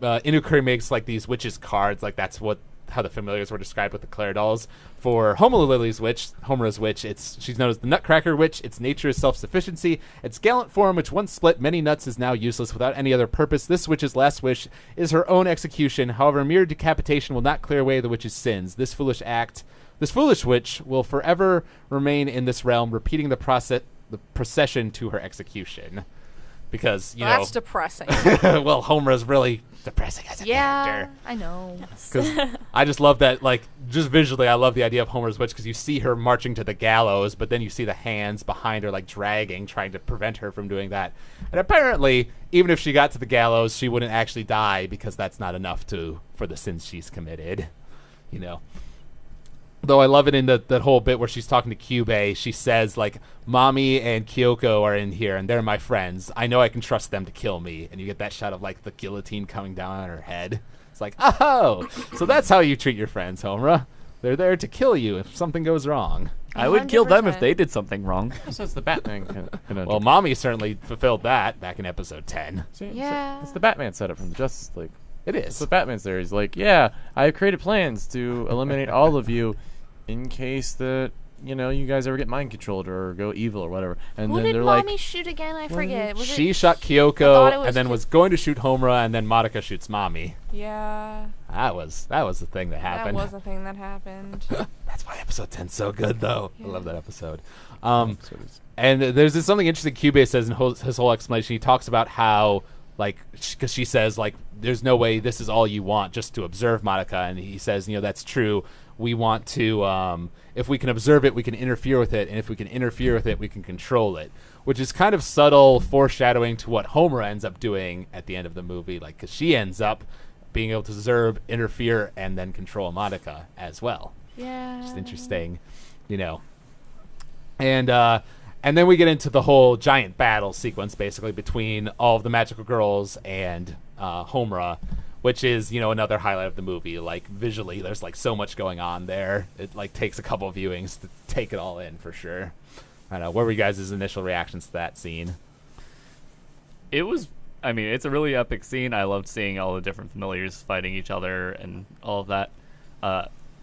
Inukuri makes like these witches cards, like that's how the familiars were described with the Claire dolls. For Homura's witch, she's known as the Nutcracker Witch. Its nature is self-sufficiency. Its gallant form, which once split many nuts, is now useless without any other purpose. This witch's last wish is her own execution. However, mere decapitation will not clear away the witch's sins. This foolish witch will forever remain in this realm, repeating the procession to her execution. because you Well, that's know, depressing. well, Homura's really depressing as a Yeah, character. I know. Because I just love that, like, just visually, I love the idea of Homer's witch because you see her marching to the gallows, but then you see the hands behind her, like, dragging, trying to prevent her from doing that. And apparently, even if she got to the gallows, she wouldn't actually die because that's not enough for the sins she's committed, you know. Though I love it in that whole bit where she's talking to Kyubey, she says, like, Mommy and Kyoko are in here, and they're my friends. I know I can trust them to kill me. And you get that shot of, like, the guillotine coming down on her head. It's like, oh, so that's how you treat your friends, Homura. They're there to kill you if something goes wrong. I would kill them if 100%. they did something wrong. So it's the Batman kind of. Well, Mommy certainly fulfilled that back in episode 10. Yeah. It's the Batman setup from the Justice League. It It's is. what Batman's there. He's like, yeah, I've created plans to eliminate all of you in case that, you know, you guys ever get mind controlled or go evil or whatever. And Who then did they're Mommy like, shoot again? I forget. Was She it? shot thought it Kyoko was and then Ky- was going to shoot Homura, and then Madoka shoots Mommy. Yeah. That was the thing that happened. That was a thing that happened. That's why episode 10's so good, though. I love Yeah. that episode. so it's- And something interesting Kyubey says in his whole explanation. He talks about how, like, because she says, like, there's no way this is all you want, just to observe Madoka. And he says, you know, that's true. We want to, if we can observe it, we can interfere with it. And if we can interfere with it, we can control it. Which is kind of subtle foreshadowing to what Homura ends up doing at the end of the movie. Like, because she ends up being able to observe, interfere, and then control Madoka as well. Yeah. Just interesting, you know. And then we get into the whole giant battle sequence, basically, between all of the magical girls and Homura, which is, you know, another highlight of the movie. Like, visually, there's, like, so much going on there. It, like, takes a couple of viewings to take it all in, for sure. I don't know. What were you guys' initial reactions to that scene? It was, I mean, it's a really epic scene. I loved seeing all the different familiars fighting each other and all of that.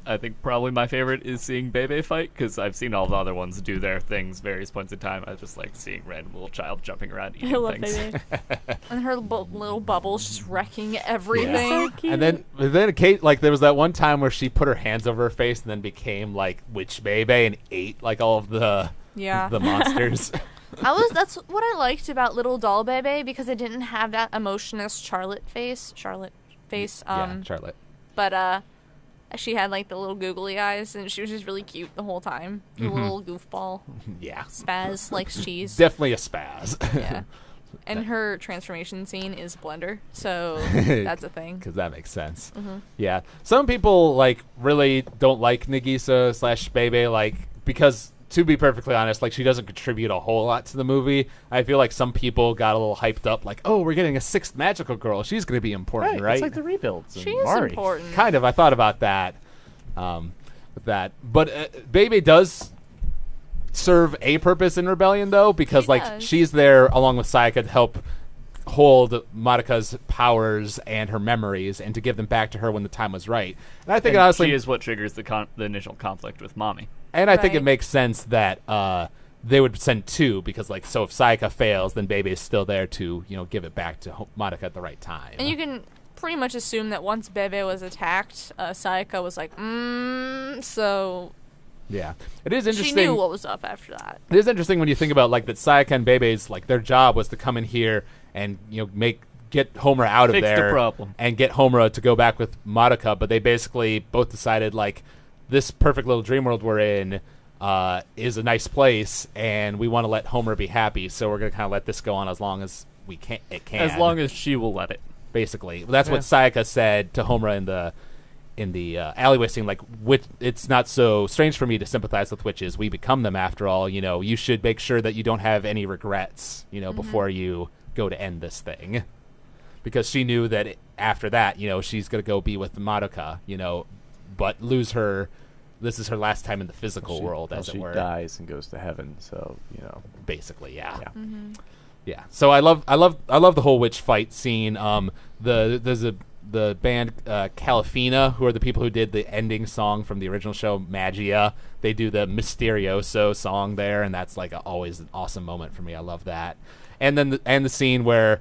I think probably my favorite is seeing Bebe fight, because I've seen all the other ones do their things various points in time. I just like seeing random little child jumping around eating I love things. Baby. And her little bubbles just wrecking everything. So cute. And then Kate, like, there was that one time where she put her hands over her face and then became, like, Witch Bebe and ate, like, all of the Yeah. the monsters. That's what I liked about Little Doll Bebe, because it didn't have that emotionless Charlotte face. Yeah, Charlotte. But she had like the little googly eyes, and she was just really cute the whole time. The little goofball. Yeah. Spaz likes cheese. Definitely a spaz. Yeah. And her transformation scene is Blender, so that's a thing. Because that makes sense. Yeah. Some people, like, really don't like Nagisa / Bebe, like, because, to be perfectly honest, like, she doesn't contribute a whole lot to the movie. I feel like some people got a little hyped up, like, oh, we're getting a 6th magical girl. She's going to be important, right? It's like the rebuilds. She in is Mari. important. Kind of. I thought about that. With that. But Bebe does serve a purpose in Rebellion, though, because, She like, does. she's there along with Sayaka to help hold Madoka's powers and her memories and to give them back to her when the time was right. And I think, And honestly, she is what triggers the initial conflict with Mommy. and I think it Right. makes sense that they would send 2, because, like, so if Sayaka fails, then Bebe is still there to, you know, give it back to Madoka at the right time. And you can pretty much assume that once Bebe was attacked, Sayaka was like, so yeah. It is interesting. she knew what was up after that. It is interesting when you think about, like, that Sayaka and Bebe's, like, their job was to come in here and, you know, get Homura out of Fix the there problem. and get Homura to go back with Madoka, but they basically both decided, like, this perfect little dream world we're in is a nice place, and we want to let Homura be happy, so we're going to kind of let this go on as long as it can. As long as she will let it. Basically. That's what Sayaka said to Homura in the alleyway scene, like, it's not so strange for me to sympathize with witches. We become them after all. You know, you should make sure that you don't have any regrets, you know, before you go to end this thing. Because she knew that after that, you know, she's going to go be with Madoka, you know, but lose her. This is her last time in the physical world, as it were. She dies and goes to heaven, so, you know. Basically, yeah. Yeah. Yeah. So I love the whole witch fight scene. There's the band Calafina, who are the people who did the ending song from the original show Magia. They do the Mysterioso song there, and that's like always an awesome moment for me. I love that. And then the scene where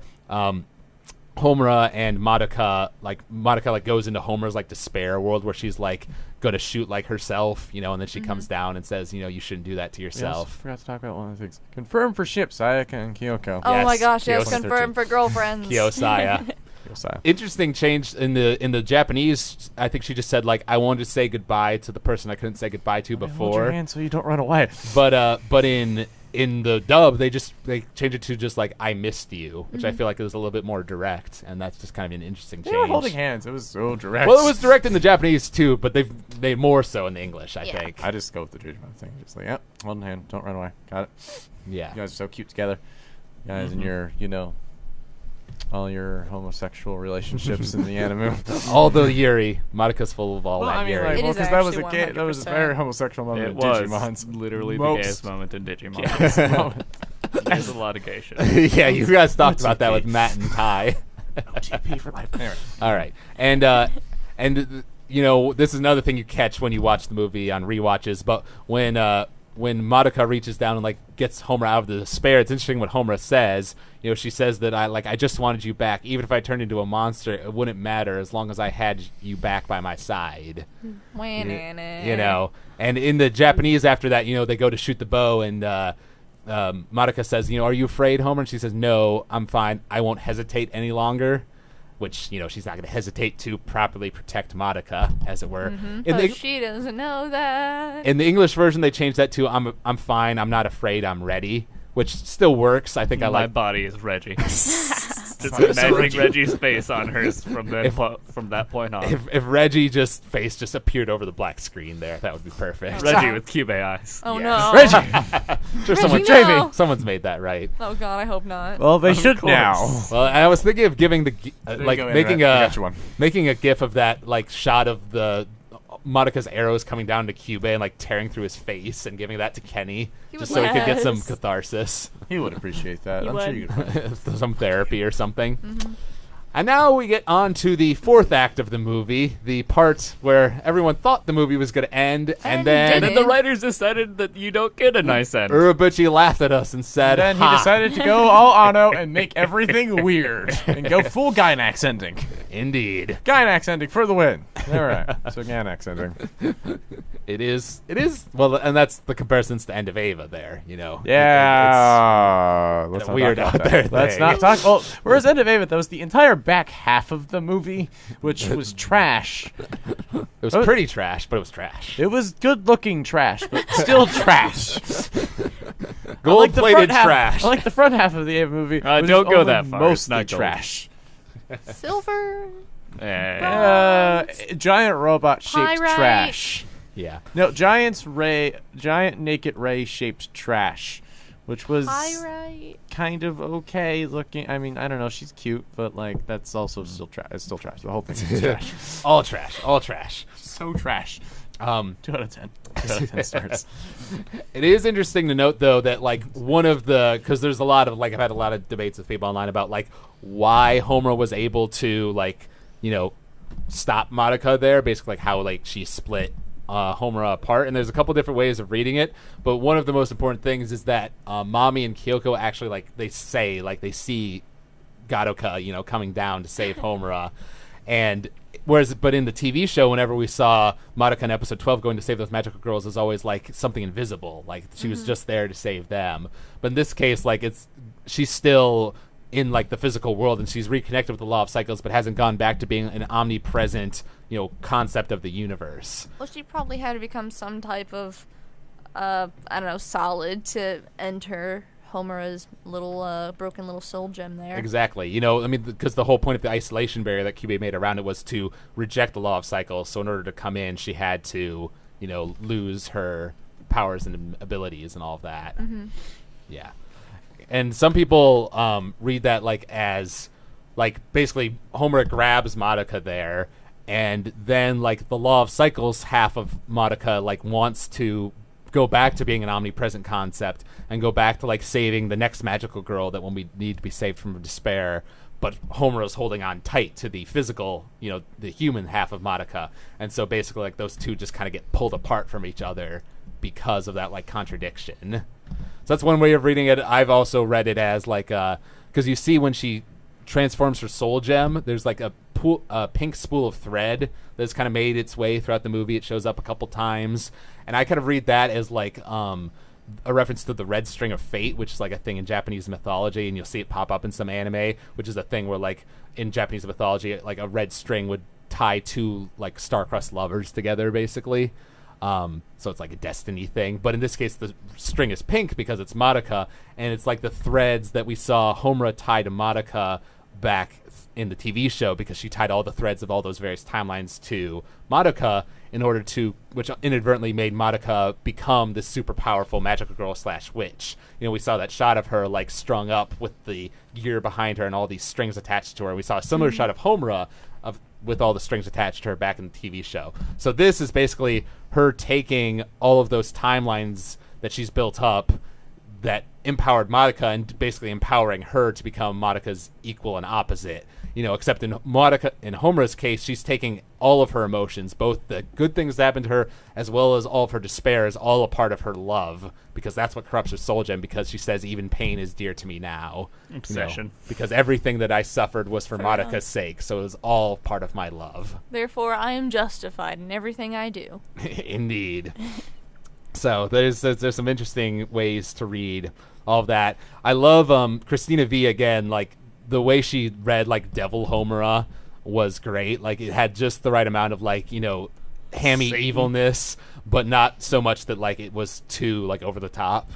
Homura and Madoka like goes into Homura's like despair world where she's like gonna shoot like herself, and then she comes down and says, you shouldn't do that to Yes, yourself. forgot to talk about one of the things. Confirmed for ship, Sayaka and Kyoko. Oh my Yes, gosh, yes, Kyo's confirmed for girlfriends. Kyosaya. Sayaka. Interesting change in the Japanese. I think she just said like, I wanted to say goodbye to the person I couldn't say goodbye to Hold your before. hand so you don't run away. But in the dub they change it to just like, I missed you, which I feel like is a little bit more direct, and that's just kind of an interesting They change. were holding hands. It was so direct. Well, it was direct in the Japanese too, but they've made more so in the English, I Yeah. think. I just go with the Digimon thing. Just like, yep, holding hand, don't run away. Got it. Yeah. You guys are so cute together. You guys and your, all your homosexual relationships in the anime. All the Yuri. Madoka's full of all Well, that I mean, Yuri. like, It well, is because that was a actually that was a 100%. very homosexual moment It in was Digimon. literally the Most- gayest moment in Digimon. Yes, moment. There's a lot of gay shit. Yeah, you guys talked about that with Matt and Ty. OTP for life. Anyway. All right, and this is another thing you catch when you watch the movie on rewatches. But when Madoka reaches down and like gets Homura out of the despair, it's interesting what Homura says. She says that I just wanted you back. Even if I turned into a monster, it wouldn't matter as long as I had you back by my side. And in the Japanese after that, they go to shoot the bow, and Madoka says, are you afraid, Homer? And she says, no, I'm fine. I won't hesitate any longer. Which, she's not going to hesitate to properly protect Madoka, as it were. In But the, she doesn't know that. in the English version, they changed that to I'm fine, I'm not afraid, I'm ready. Which still works. I think I My like. body is Reggie. Just imagining Reggie's face on hers from that point on. If Reggie face just appeared over the black screen there, that would be perfect. Reggie with cube eyes. Oh Yes. no. Sure, Reggie, no. someone's made that right. Oh god, I hope not. Well, they should course. now. Well, I was thinking of giving There you like go, making Internet. I a got you one. making a gif of that like shot of the Madoka's arrows coming down to Cube and like tearing through his face, and giving that to Kenny He just would so he could get some Yes. catharsis, He would appreciate that. He I'm sure would. you could. some therapy or something. And now we get on to the fourth act of the movie, the part where everyone thought the movie was going to end, and And then And then the writers decided that you don't get a nice end. Urobuchi laughed at us and said, Then he "Ha." decided to go all Ano and make everything weird and go full Gynax ending. Indeed. Gynax ending for the win. All right. So Gynax ending. It is. Well, and that's the comparisons to End of Ava there, Yeah. Let's a not weird talk out about there that. Let's thing. not talk. Well, whereas End of Ava, that was the entire back half of the movie, which was trash. It was pretty trash, but it was trash. It was good-looking trash, but still trash. Gold-plated half- trash. I like the front half of the Ava movie. which don't is go only that far. It's Mostly not gold. trash. Silver. Giant robot-shaped Pyrite. trash. Yeah. No, giant naked ray shaped trash, which was Pyrite. kind of okay looking. I mean, I don't know, she's cute, but like that's also still trash. It's still trash. The whole thing is trash. All trash. All trash. So trash. 2 out of 10. 2 out of 10 stars. It is interesting to note, though, that like because there's a lot of I've had a lot of debates with people online about why Homura was able to stop Madoka there, basically how she split Homura apart, and there's a couple different ways of reading it, but one of the most important things is that Mami and Kyoko actually they see Gadoka coming down to save Homura, and but in the TV show, whenever we saw Madoka in episode 12 going to save those magical girls, is always something invisible, she was just there to save them. But in this case, she's still in the physical world, and she's reconnected with the law of cycles, but hasn't gone back to being an omnipresent concept of the universe. Well, she probably had to become some type of, solid to enter Homura's little broken little soul gem there. Exactly. Because the whole point of the isolation barrier that Kyubey made around it was to reject the law of cycles. So in order to come in, she had to, lose her powers and abilities and all of that. Mm-hmm. Yeah. And some people read that as basically Homura grabs Madoka there, and then the law of cycles half of Madoka wants to go back to being an omnipresent concept and go back to saving the next magical girl that when we need to be saved from despair, but Homura's holding on tight to the physical, the human half of Madoka, and so basically those two just kind of get pulled apart from each other because of that contradiction. So that's one way of reading it. I've also read it as because you see when she transforms her soul gem, there's like a pink spool of thread that's kind of made its way throughout the movie. It shows up a couple times, and I kind of read that as like a reference to the red string of fate, which is like a thing in Japanese mythology, and you'll see it pop up in some anime, which is a thing where like in Japanese mythology, like a red string would tie two like star-crossed lovers together, basically. So it's like a destiny thing. But in this case, the string is pink because it's Madoka, and it's like the threads that we saw Homura tie to Madoka back in the TV show, because she tied all the threads of all those various timelines to Madoka in order to, which inadvertently made Madoka become this super powerful magical girl / witch. You know, we saw that shot of her like strung up with the gear behind her and all these strings attached to her. We saw a similar shot of Homura with all the strings attached to her back in the TV show. So this is basically her taking all of those timelines that she's built up that empowered Madoka and basically empowering her to become Madoka's equal and opposite. You know, except in Homura's case, she's taking all of her emotions, both the good things that happened to her as well as all of her despair, is all a part of her love, because that's what corrupts her soul gem, because she says even pain is dear to me now. Obsession. You know, because everything that I suffered was for Madoka's sake, so it was all part of my love. Therefore, I am justified in everything I do. Indeed. So there's some interesting ways to read all of that. I love Christina V again, like the way she read like Devil Homura was great. Like it had just the right amount of like, you know, hammy Satan. Evilness, but not so much that like it was too like over the top.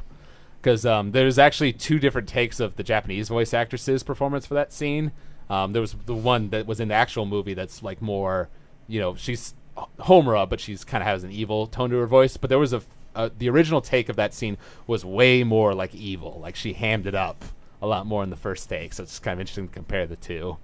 Because there's actually two different takes of the Japanese voice actress's performance for that scene. There was the one that was in the actual movie that's like more, you know, she's Homura, but she's kind of has an evil tone to her voice. But there was the original take of that scene was way more like evil. Like she hammed it up a lot more in the first take, so it's kind of interesting to compare the two.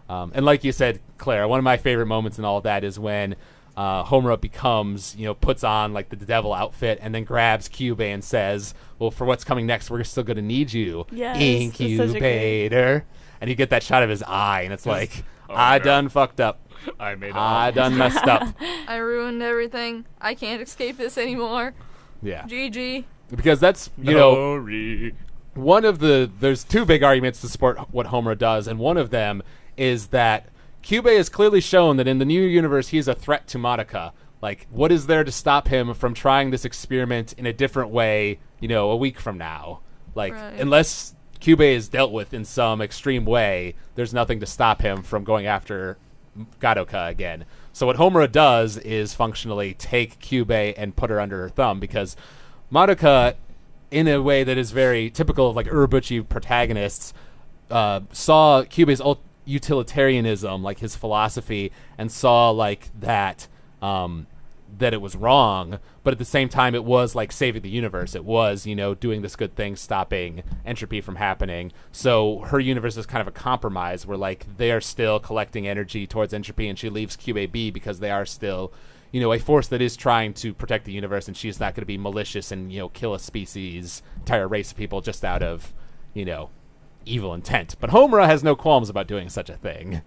And like you said, Claire, one of my favorite moments in all of that is when Homura becomes, you know, puts on like the devil outfit and then grabs Kyubey and says, well, for what's coming next, we're still going to need you, Yes, Incubator. And you get that shot of his eye, and it's like, Oh, I no. done fucked up. I done messed up. I ruined everything. I can't escape this anymore. Yeah. GG. Because that's, you know, Sorry. there's two big arguments to support what Homura does, and one of them is that Kyubey has clearly shown that in the new universe he's a threat to Madoka. Like, what is there to stop him from trying this experiment in a different way, you know, a week from now? Like, Right. unless Kyubey is dealt with in some extreme way, there's nothing to stop him from going after Madoka again. So what Homura does is functionally take Kyubey and put her under her thumb, because Madoka, in a way that is very typical of like Urobuchi protagonists, saw Kyubey's utilitarianism, like his philosophy, and saw like that that it was wrong, but at the same time it was like saving the universe. It was, you know, doing this good thing, stopping entropy from happening. So her universe is kind of a compromise where like they are still collecting energy towards entropy, and she leaves Kyubey be because they are still, you know, a force that is trying to protect the universe, and she's not going to be malicious and, you know, kill a species, entire race of people just out of, you know, evil intent. But Homura has no qualms about doing such a thing.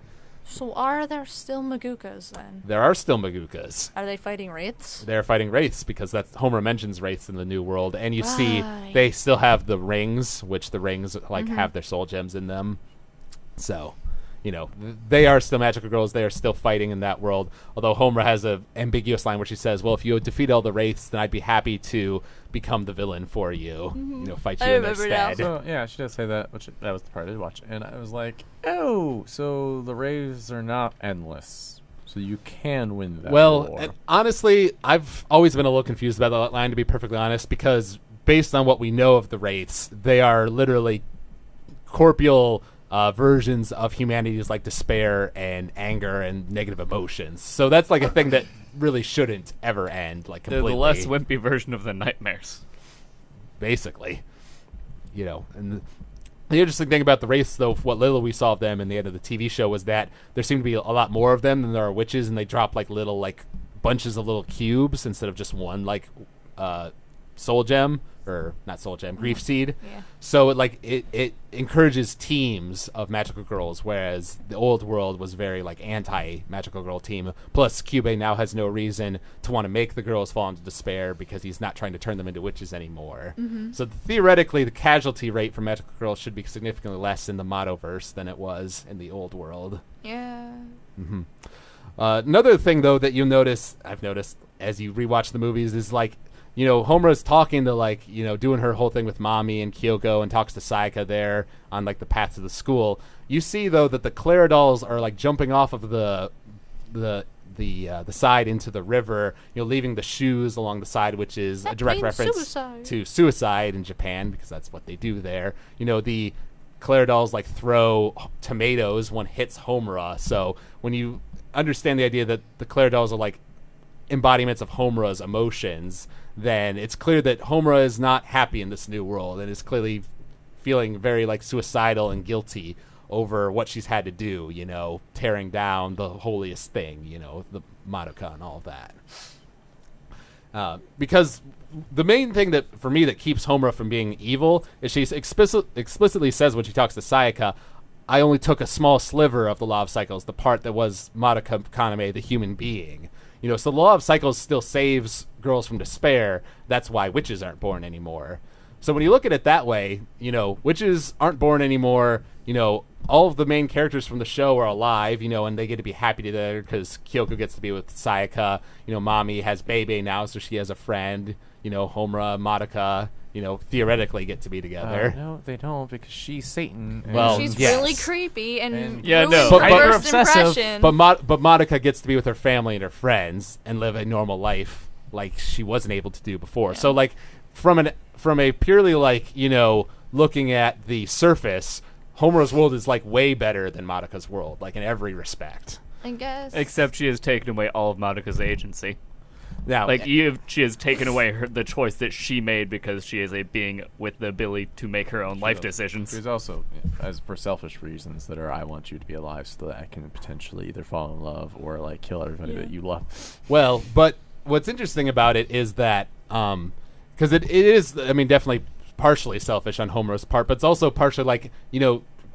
So are there still Magukas then? There are still Magukas. Are they fighting wraiths? They're fighting wraiths, because that's Homura mentions wraiths in the New World, and you see Right. they still have the rings, which the rings like have their soul gems in them. So, you know, they are still magical girls. They are still fighting in that world. Although Homura has a ambiguous line where she says, "Well, if you defeat all the wraiths, then I'd be happy to become the villain for you. You know, fight you I in their remember now. stead." So yeah, she does say that, which that was the part I did watch, and I was like, oh, so the raves are not endless, so you can win that Well, war. honestly, I've always been a little confused about that line, to be perfectly honest, because based on what we know of the wraiths, they are literally corporeal versions of humanity's like despair and anger and negative emotions. So that's like a thing that really shouldn't ever end, like They're completely. the less wimpy version of the nightmares. Basically, you know. And the interesting thing about the wraiths, though, what little we saw of them in the end of the TV show, was that there seemed to be a lot more of them than there are witches, and they drop like little like bunches of little cubes instead of just one like soul gem, or not soul gem, grief seed. Yeah. So it encourages teams of magical girls, whereas the old world was very like anti magical girl team. Plus, Kyubey now has no reason to want to make the girls fall into despair because he's not trying to turn them into witches anymore. So theoretically, the casualty rate for magical girls should be significantly less in the Madoverse than it was in the old world. Yeah. Another thing though that I've noticed as you rewatch the movies is like, Homura's talking to like, doing her whole thing with Mami and Kyoko and talks to Sayaka there on like the path to the school. You see though that the Claridolls are like jumping off of the side into the river, leaving the shoes along the side, which is That a direct means reference suicide. to suicide in Japan because that's what they do there. The Claridolls like throw tomatoes when hits Homura. So when you understand the idea that the Claridolls are like embodiments of Homura's emotions, then it's clear that Homura is not happy in this new world and is clearly feeling very like suicidal and guilty over what she's had to do, tearing down the holiest thing, the Madoka and all of that. Because the main thing that for me that keeps Homura from being evil is she explicitly says when she talks to Sayaka, I only took a small sliver of the law of cycles, the part that was Madoka Kaname, the human being. So the law of cycles still saves girls from despair. That's why witches aren't born anymore. So when you look at it that way, witches aren't born anymore. All of the main characters from the show are alive, and they get to be happy together because Kyoko gets to be with Sayaka. Mami has Bebe now, so she has a friend. Homura, Madoka, theoretically get to together. No, they don't because she's Satan. Well, she's yes. really creepy and Yeah, ruins no. her But- first obsessive. impression. But Madoka gets to be with her family and her friends and live a normal life like she wasn't able to do before. Yeah. So like from a purely like, looking at the surface, Homura's world is like way better than Madoka's world, like in every respect. I guess. Except she has taken away all of Madoka's agency. Now, She has taken away the choice that she made because she is a being with the ability to make her own life decisions. There's also, as for selfish reasons that are, I want you to be alive so that I can potentially either fall in love or like kill everybody that you love. well, but what's interesting about it is that because it is, I mean, definitely partially selfish on Homura's part, but it's also partially like,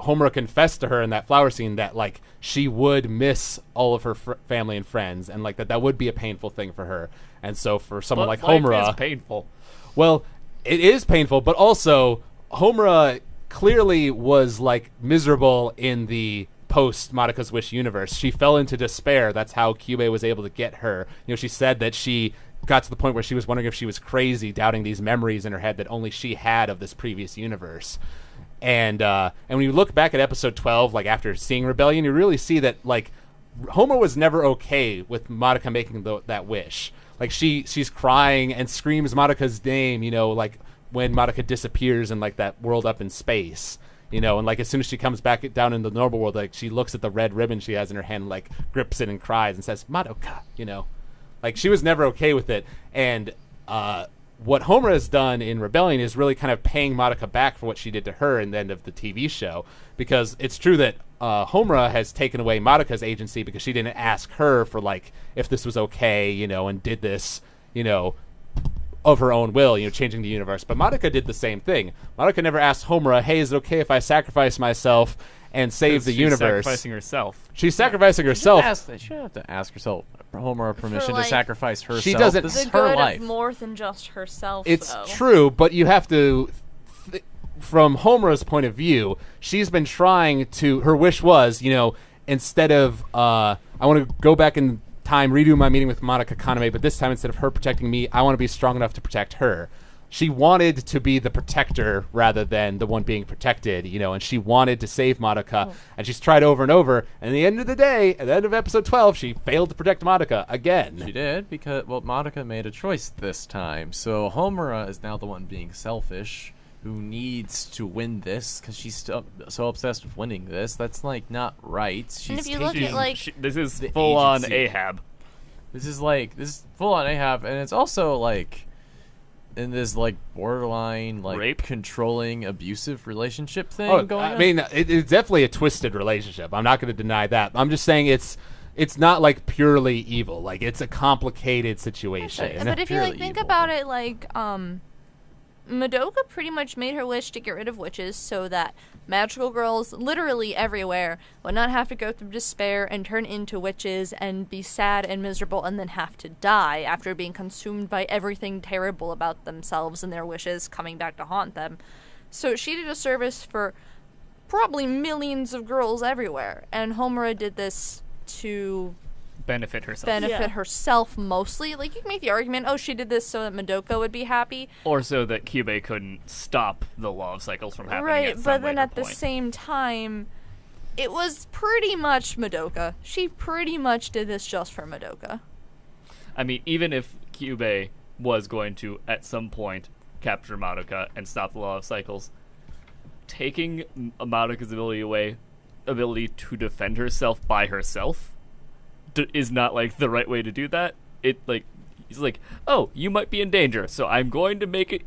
Homura confessed to her in that flower scene that like she would miss all of her family and friends, and like that would be a painful thing for her. And so for someone like life Homura, is painful. well, it is painful, but also Homura clearly was like miserable in the post Madoka's Wish universe. She fell into despair. That's how Kyubey was able to get her. She said that she got to the point where she was wondering if she was crazy, doubting these memories in her head that only she had of this previous universe. And when you look back at episode 12, like after seeing Rebellion, you really see that like Homura was never okay with Madoka making that wish. Like she's crying and screams Madoka's name, like when Madoka disappears in like that world up in space, and like as soon as she comes back down in the normal world, like she looks at the red ribbon she has in her hand, like grips it and cries and says Madoka, like she was never okay with it. And what Homura has done in Rebellion is really kind of paying Madoka back for what she did to her in the end of the TV show, because it's true that Homura has taken away Madoka's agency because she didn't ask her for like if this was okay, and did this, of her own will, changing the universe. But Madoka did the same thing. Madoka never asked Homura, hey, is it okay if I sacrifice myself and save the She's universe? sacrificing herself. She's sacrificing herself. She shouldn't have to ask herself Homura permission like, to sacrifice herself. She doesn't- This the is her good life. of more than just herself. It's though. true, but you have to, from Homura's point of view, she's been trying to, her wish was, instead of, I want to go back in time, redo my meeting with Madoka Kaname, but this time instead of her protecting me, I want to be strong enough to protect her. She wanted to be the protector rather than the one being protected, and she wanted to save Madoka, and she's tried over and over, and at the end of the day, at the end of episode 12, she failed to protect Madoka again. She did because, Madoka made a choice this time. So Homura is now the one being selfish, who needs to win this because she's so obsessed with winning this. That's like not right. She's And if you look taking at like This is the full on agency. Ahab. This is full on Ahab, and it's also like in this like borderline like Rape? controlling abusive relationship thing going on. I mean, it's definitely a twisted relationship. I'm not going to deny that. I'm just saying it's not like purely evil. Like it's a complicated situation. It's but if you like purely think evil, about but- it, like Madoka pretty much made her wish to get rid of witches so that magical girls literally everywhere would not have to go through despair and turn into witches and be sad and miserable and then have to die after being consumed by everything terrible about themselves and their wishes coming back to haunt them. So she did a service for probably millions of girls everywhere, and Homura did this to benefit herself. benefit herself mostly. Like, you can make the argument, oh, she did this so that Madoka would be happy. Or so that Kyubey couldn't stop the law of cycles from happening. Right, at some but then later at the point. same time, it was pretty much Madoka. She pretty much did this just for Madoka. I mean, even if Kyubey was going to, at some point, capture Madoka and stop the law of cycles, taking Madoka's ability to defend herself by herself is not, like, the right way to do that. He's like, oh, you might be in danger, so I'm going to make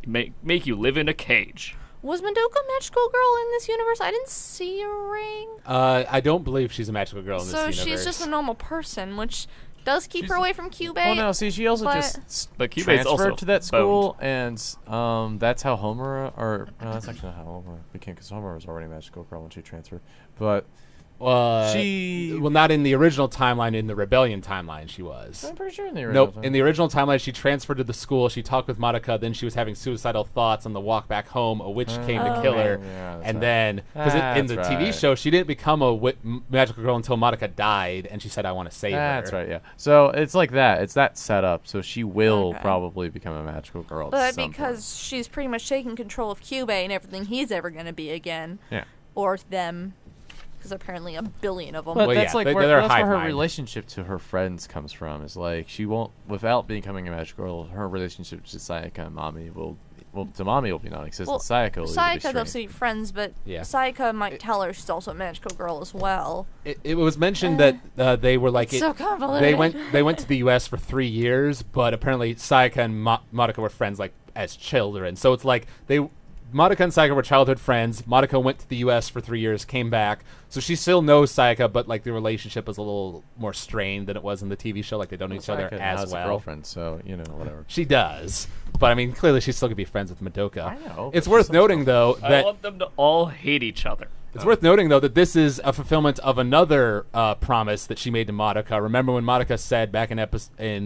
you live in a cage. Was Madoka a magical girl in this universe? I didn't see a ring. I don't believe she's a magical girl in this universe. So she's just a normal person, which does keep her away from Kyubey. Well, no, see, she also but- just But Kyubey's transferred also to that school, and that's how Homura, or no, that's actually not how Homura became, because Homura was already a magical girl when she transferred. But well, not in the original timeline. In the Rebellion timeline, she was. I'm pretty sure in the original. Nope. In the original timeline, she transferred to the school. She talked with Madoka. Then she was having suicidal thoughts on the walk back home. A witch came to kill her. Yeah, that's And right. then, because in the That's TV right. show, she didn't become a magical girl until Madoka died, and she said, "I want to save her." That's right, yeah. So it's like that. It's that setup. So she will Okay. probably become a magical girl. at But some because she's pretty much taking control of Kyubey and everything he's ever going to be again. point. Yeah. Or them. Because apparently a billion of them. But Well, that's yeah, like they're where, that's hive where her mind. relationship to her friends comes from. Is like she won't, without becoming a magical girl, her relationship to Sayaka and Mami will be non-existent. Well, Sayaka will Sayaka, either they'll be see friends, but Yeah. Sayaka might tell her she's also a magical girl as well. It was mentioned that they were like It's so convoluted. they went to the U.S. for 3 years, but apparently Sayaka and Madoka were friends like as children. So it's like Madoka and Sayaka were childhood friends. Madoka went to the U.S. for 3 years, came back, so she still knows Sayaka, but like the relationship is a little more strained than it was in the TV show. Like they don't know each other Sayaka as has a well. girlfriend, so whatever. She does, but I mean, clearly she's still gonna be friends with Madoka. I know, It's but worth she's noting though I that want them to all hate each other. It's worth noting, though, that this is a fulfillment of another promise that she made to Madoka. Remember when Madoka said back in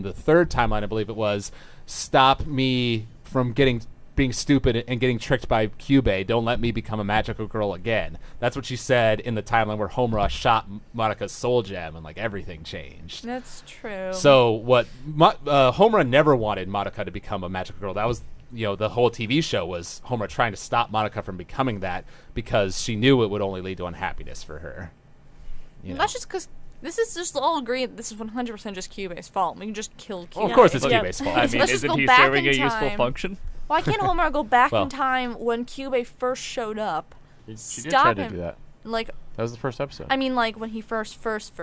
the third timeline, I believe it was, stop me from being stupid and getting tricked by Kyubey. Don't let me become a magical girl again. That's what she said in the timeline where Homura shot Madoka's soul gem and like everything changed. That's true. So what Homura never wanted Madoka to become a magical girl. That was the whole TV show was Homura trying to stop Madoka from becoming that because she knew it would only lead to unhappiness for her. That's just because this is just all agree that this is 100% just Kyubey's fault. We can just kill Kyubey. Well, of course it's Yeah. Kyubey's fault. I mean, Let's just isn't go he back serving in a useful time. function? Why can't Homura go back Well- in time when Kyubey first showed up? She did Stop try to him. do that. Like, That was the first episode. I mean, like when he first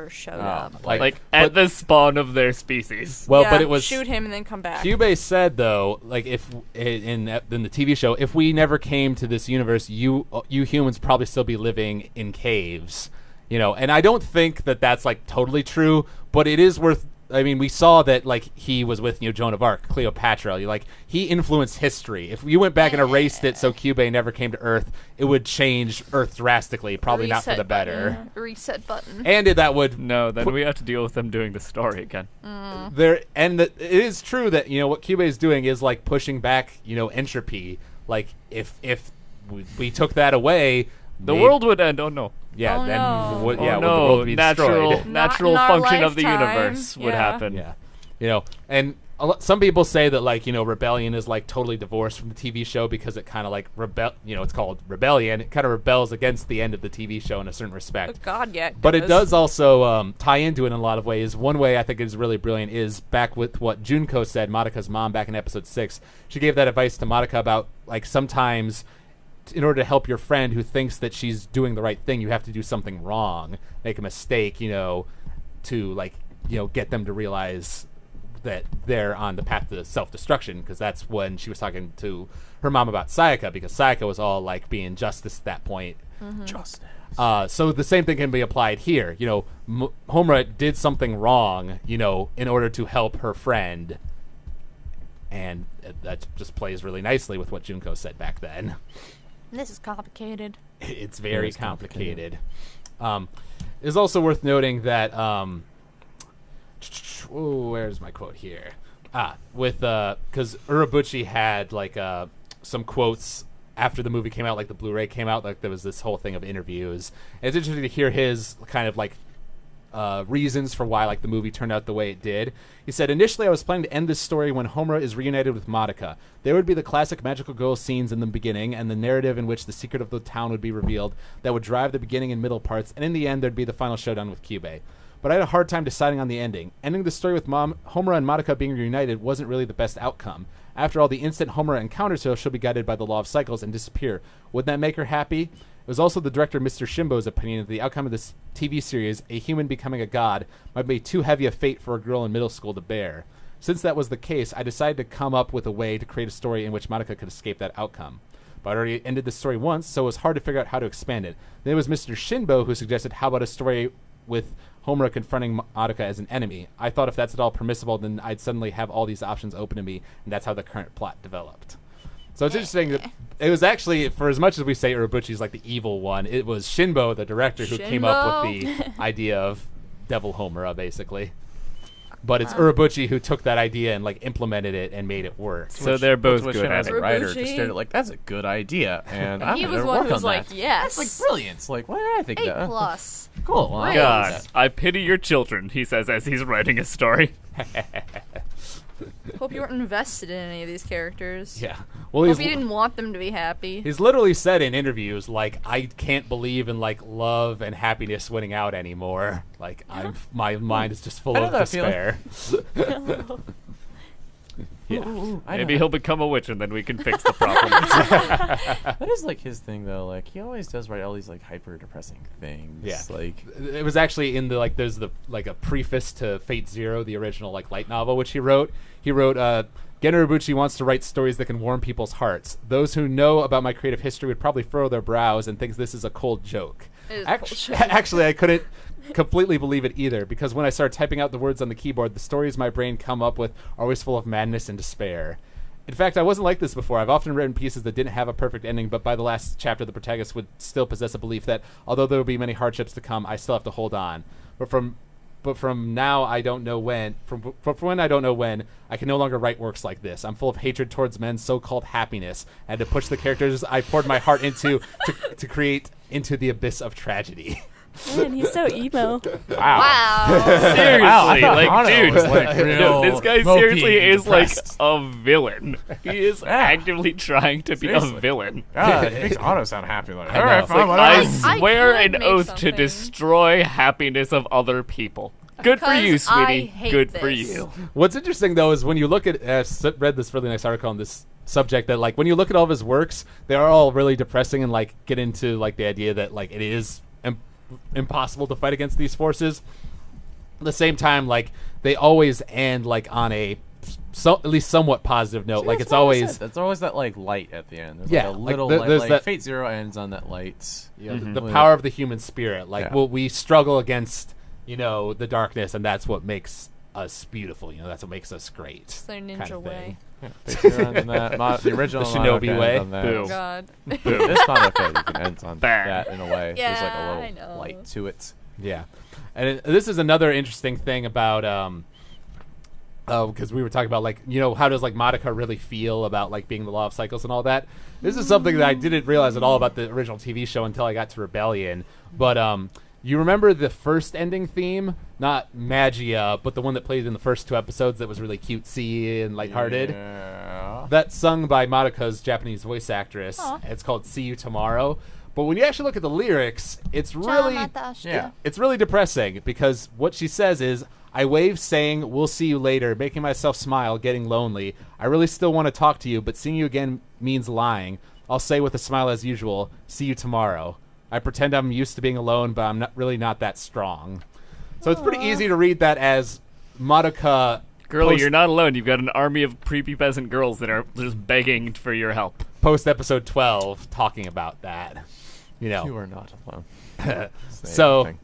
showed up. Like at the spawn of their species. Well, Yeah, but it was shoot him and then come back. Kyubey said though, like if in the TV show, if we never came to this universe, you humans probably still be living in caves, And I don't think that that's like totally true, but it is worth. I mean, we saw that like he was with Joan of Arc, Cleopatra. He influenced history. If you went back and erased it, so Kyubey never came to Earth, it would change Earth drastically. Probably not for Reset the better. button. Reset button. And that would No, then we have to deal with them doing the story again. it is true that what Kyubey is doing is like pushing back entropy. Like if we took that away, The world would end. Oh no. yeah, Oh, then no. would, Oh yeah, would the no. world be Natural destroyed? natural Not in our function of the lifetime. universe would Yeah. happen. Yeah, and some people say that like Rebellion is like totally divorced from the TV show because it kind of like it's called Rebellion. It kind of rebels against the end of the TV show in a certain respect. Oh, God, yeah. But it does also tie into it in a lot of ways. One way I think is really brilliant is back with what Junko said, Madoka's mom, back in episode 6. She gave that advice to Madoka about like sometimes in order to help your friend who thinks that she's doing the right thing, you have to do something wrong, make a mistake, to like, get them to realize that they're on the path to self-destruction, because that's when she was talking to her mom about Sayaka, because Sayaka was all like being justice at that point. Justice. So the same thing can be applied here. Homura did something wrong, in order to help her friend. And that just plays really nicely with what Junko said back then. This is complicated. It's very It is complicated. It's also worth noting that where's my quote here? With because Urabuchi had like some quotes after the movie came out, like the Blu-ray came out, like there was this whole thing of interviews. And it's interesting to hear his kind of like reasons for why like the movie turned out the way it did. He said, initially I was planning to end this story when Homura is reunited with Madoka. There would be the classic magical girl scenes in the beginning and the narrative in which the secret of the town would be revealed that would drive the beginning and middle parts, and in the end there'd be the final showdown with Kyubey. But I had a hard time deciding on the ending. Ending the story with Homura and Madoka being reunited wasn't really the best outcome. After all, the instant Homura encounters her, she'll be guided by the law of cycles and disappear. Would that make her happy? It was also the director Mr. Shimbo's opinion that the outcome of this TV series, a human becoming a god, might be too heavy a fate for a girl in middle school to bear. Since that was the case, I decided to come up with a way to create a story in which Madoka could escape that outcome. But I already ended the story once, so it was hard to figure out how to expand it. Then it was Mr. Shinbo who suggested, how about a story with Homura confronting Madoka as an enemy? I thought if that's at all permissible, then I'd suddenly have all these options open to me, and that's how the current plot developed. So it's interesting that it was actually, for as much as we say Urabuchi's like the evil one, it was Shinbo, the director, who came up with the idea of Devil Homura, basically. But it's Urabuchi who took that idea and like implemented it and made it work. So they're both Which good him at as it. a writer Urabuchi. just stared at like, that's a good idea, and I'm He going was to one work who was on like, that. yes. That's like brilliant. It's like, why did I think 8 that? plus. Cool. Well, Great. God, I pity your children, he says as he's writing a story. Hope you weren't invested in any of these characters. Yeah. Well, Hope you didn't want them to be happy. he's literally said in interviews, like, I can't believe in like love and happiness winning out anymore. Like, my mind is just full I know of that despair. Yeah. Maybe he'll become a witch and then we can fix the problem. That is like his thing though. Like he always does write all these like hyper depressing things. Yeah. Like It was actually in the like there's the like a preface to Fate Zero, the original like light novel which he wrote. He wrote Gen Urabuchi wants to write stories that can warm people's hearts. Those who know about my creative history would probably furrow their brows and think this is a cold joke. It is a cold joke. Actually, I couldn't completely believe it either, because when I started typing out the words on the keyboard, the stories my brain come up with are always full of madness and despair. In fact, I wasn't like this before. I've often written pieces that didn't have a perfect ending, but by the last chapter, the protagonist would still possess a belief that, although there will be many hardships to come, I still have to hold on. But from now, I don't know when. From when I don't know when, I can no longer write works like this. I'm full of hatred towards men's so-called happiness, and to push the characters I poured my heart into to create into the abyss of tragedy. Man, he's so emo. Wow. Seriously, Wow, I thought like, Hano dude, was, like, no, real this guy mopey seriously and is like depressed. a villain. He is actively trying to be Seriously. a villain. God, it makes Otto sound happy. Like, I all right, know. fine, Like, whatever. I Swear could an make oath to something. destroy happiness of other people. Good for you, Because I sweetie. hate Good for this. you. What's interesting though is when you look at read this really nice article on this subject that like when you look at all of his works, they are all really depressing and like get into like the idea that like it is impossible to fight against these forces. At the same time, like they always end like on a at least somewhat positive note. See, Like that's it's what I always said. That's always that like light at the end. There's Yeah, like a like, little there- light. there's Like that- Fate Zero ends on that light. you know, Mhm. the Well, power of the human spirit. Like Yeah. we struggle against the darkness, and that's what makes us beautiful. That's what makes us great. It's their kind ninja of way. Yeah, Fate Zero ends on that. The original The Shinobi Madoka way. ends on that. Boo. God. This Madoka even ends on Bang. that in a way. Yeah, There's like I a little know. light to it. Yeah, and this is another interesting thing about because we were talking about like how does like Madoka really feel about like being the law of cycles and all that. This is something that I didn't realize at all about the original TV show until I got to Rebellion. But you remember the first ending theme, not Magia, but the one that played in the first 2 episodes that was really cutesy and lighthearted. Yeah. That's sung by Madoka's Japanese voice actress. Aw. It's called "See You Tomorrow." But when you actually look at the lyrics, it's really Yeah. it's really depressing because what she says is, I wave saying, we'll see you later, making myself smile, getting lonely. I really still want to talk to you, but seeing you again means lying. I'll say with a smile as usual, see you tomorrow. I pretend I'm used to being alone, but I'm not that strong. So it's pretty easy to read that as Madoka... Girlie, you're not alone. You've got an army of prepubescent girls that are just begging for your help. Post episode 12 talking about that. You are not alone. So... Thing.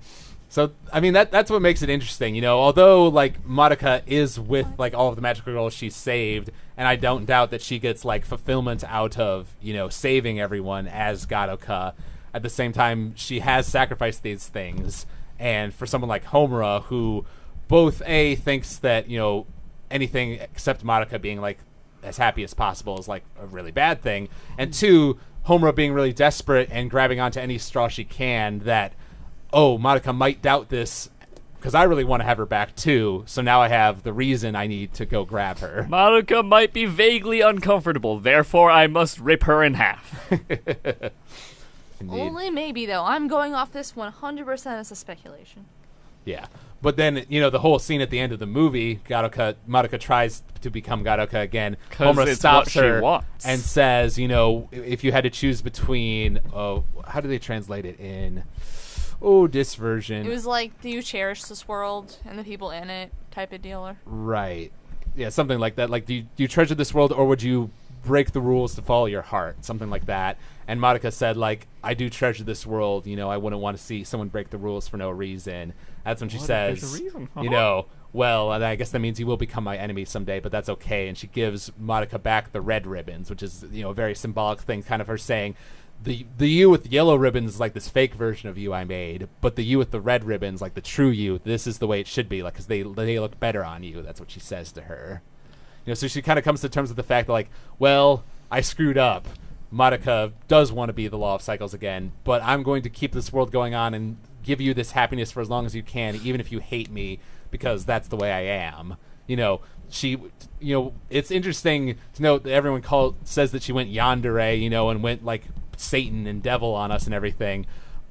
So, I mean, that's what makes it interesting, you know. Although, like, Madoka is with, like, all of the magical girls she's saved, and I don't doubt that she gets, like, fulfillment out of, you know, saving everyone as Gadoka. At the same time, she has sacrificed these things. And for someone like Homura, who both, A, thinks that, you know, anything except Madoka being, like, as happy as possible is, like, a really bad thing. And 2, Homura being really desperate and grabbing onto any straw she can that, oh, Madoka might doubt this because I really want to have her back too, so now I have the reason I need to go grab her. Madoka might be vaguely uncomfortable, therefore I must rip her in half. Only maybe, though. I'm going off this 100% as a speculation. Yeah. But then, you know, the whole scene at the end of the movie, Madoka tries to become Gadoka again. Homura stops her and says, you know, if you had to choose between, how do they translate it in... this version. It was like, do you cherish this world and the people in it type of deal? Right. Yeah, something like that. Like, do you treasure this world, or would you break the rules to follow your heart? Something like that. And Madoka said, like, I do treasure this world. You know, I wouldn't want to see someone break the rules for no reason. That's when she says, you know, well, I guess that means you will become my enemy someday, but that's okay. And she gives Madoka back the red ribbons, which is, you know, a very symbolic thing, kind of her saying, the you with the yellow ribbons is like this fake version of you I made, but the you with the red ribbons, like the true you, this is the way it should be, like, because they look better on you. That's what she says to her. You know, so she kind of comes to terms with the fact that, like, well, I screwed up. Madoka does want to be the law of cycles again, but I'm going to keep this world going on and give you this happiness for as long as you can, even if you hate me, because that's the way I am. You know, it's interesting to note that everyone says that she went yandere, you know, and went, like, Satan and devil on us and everything,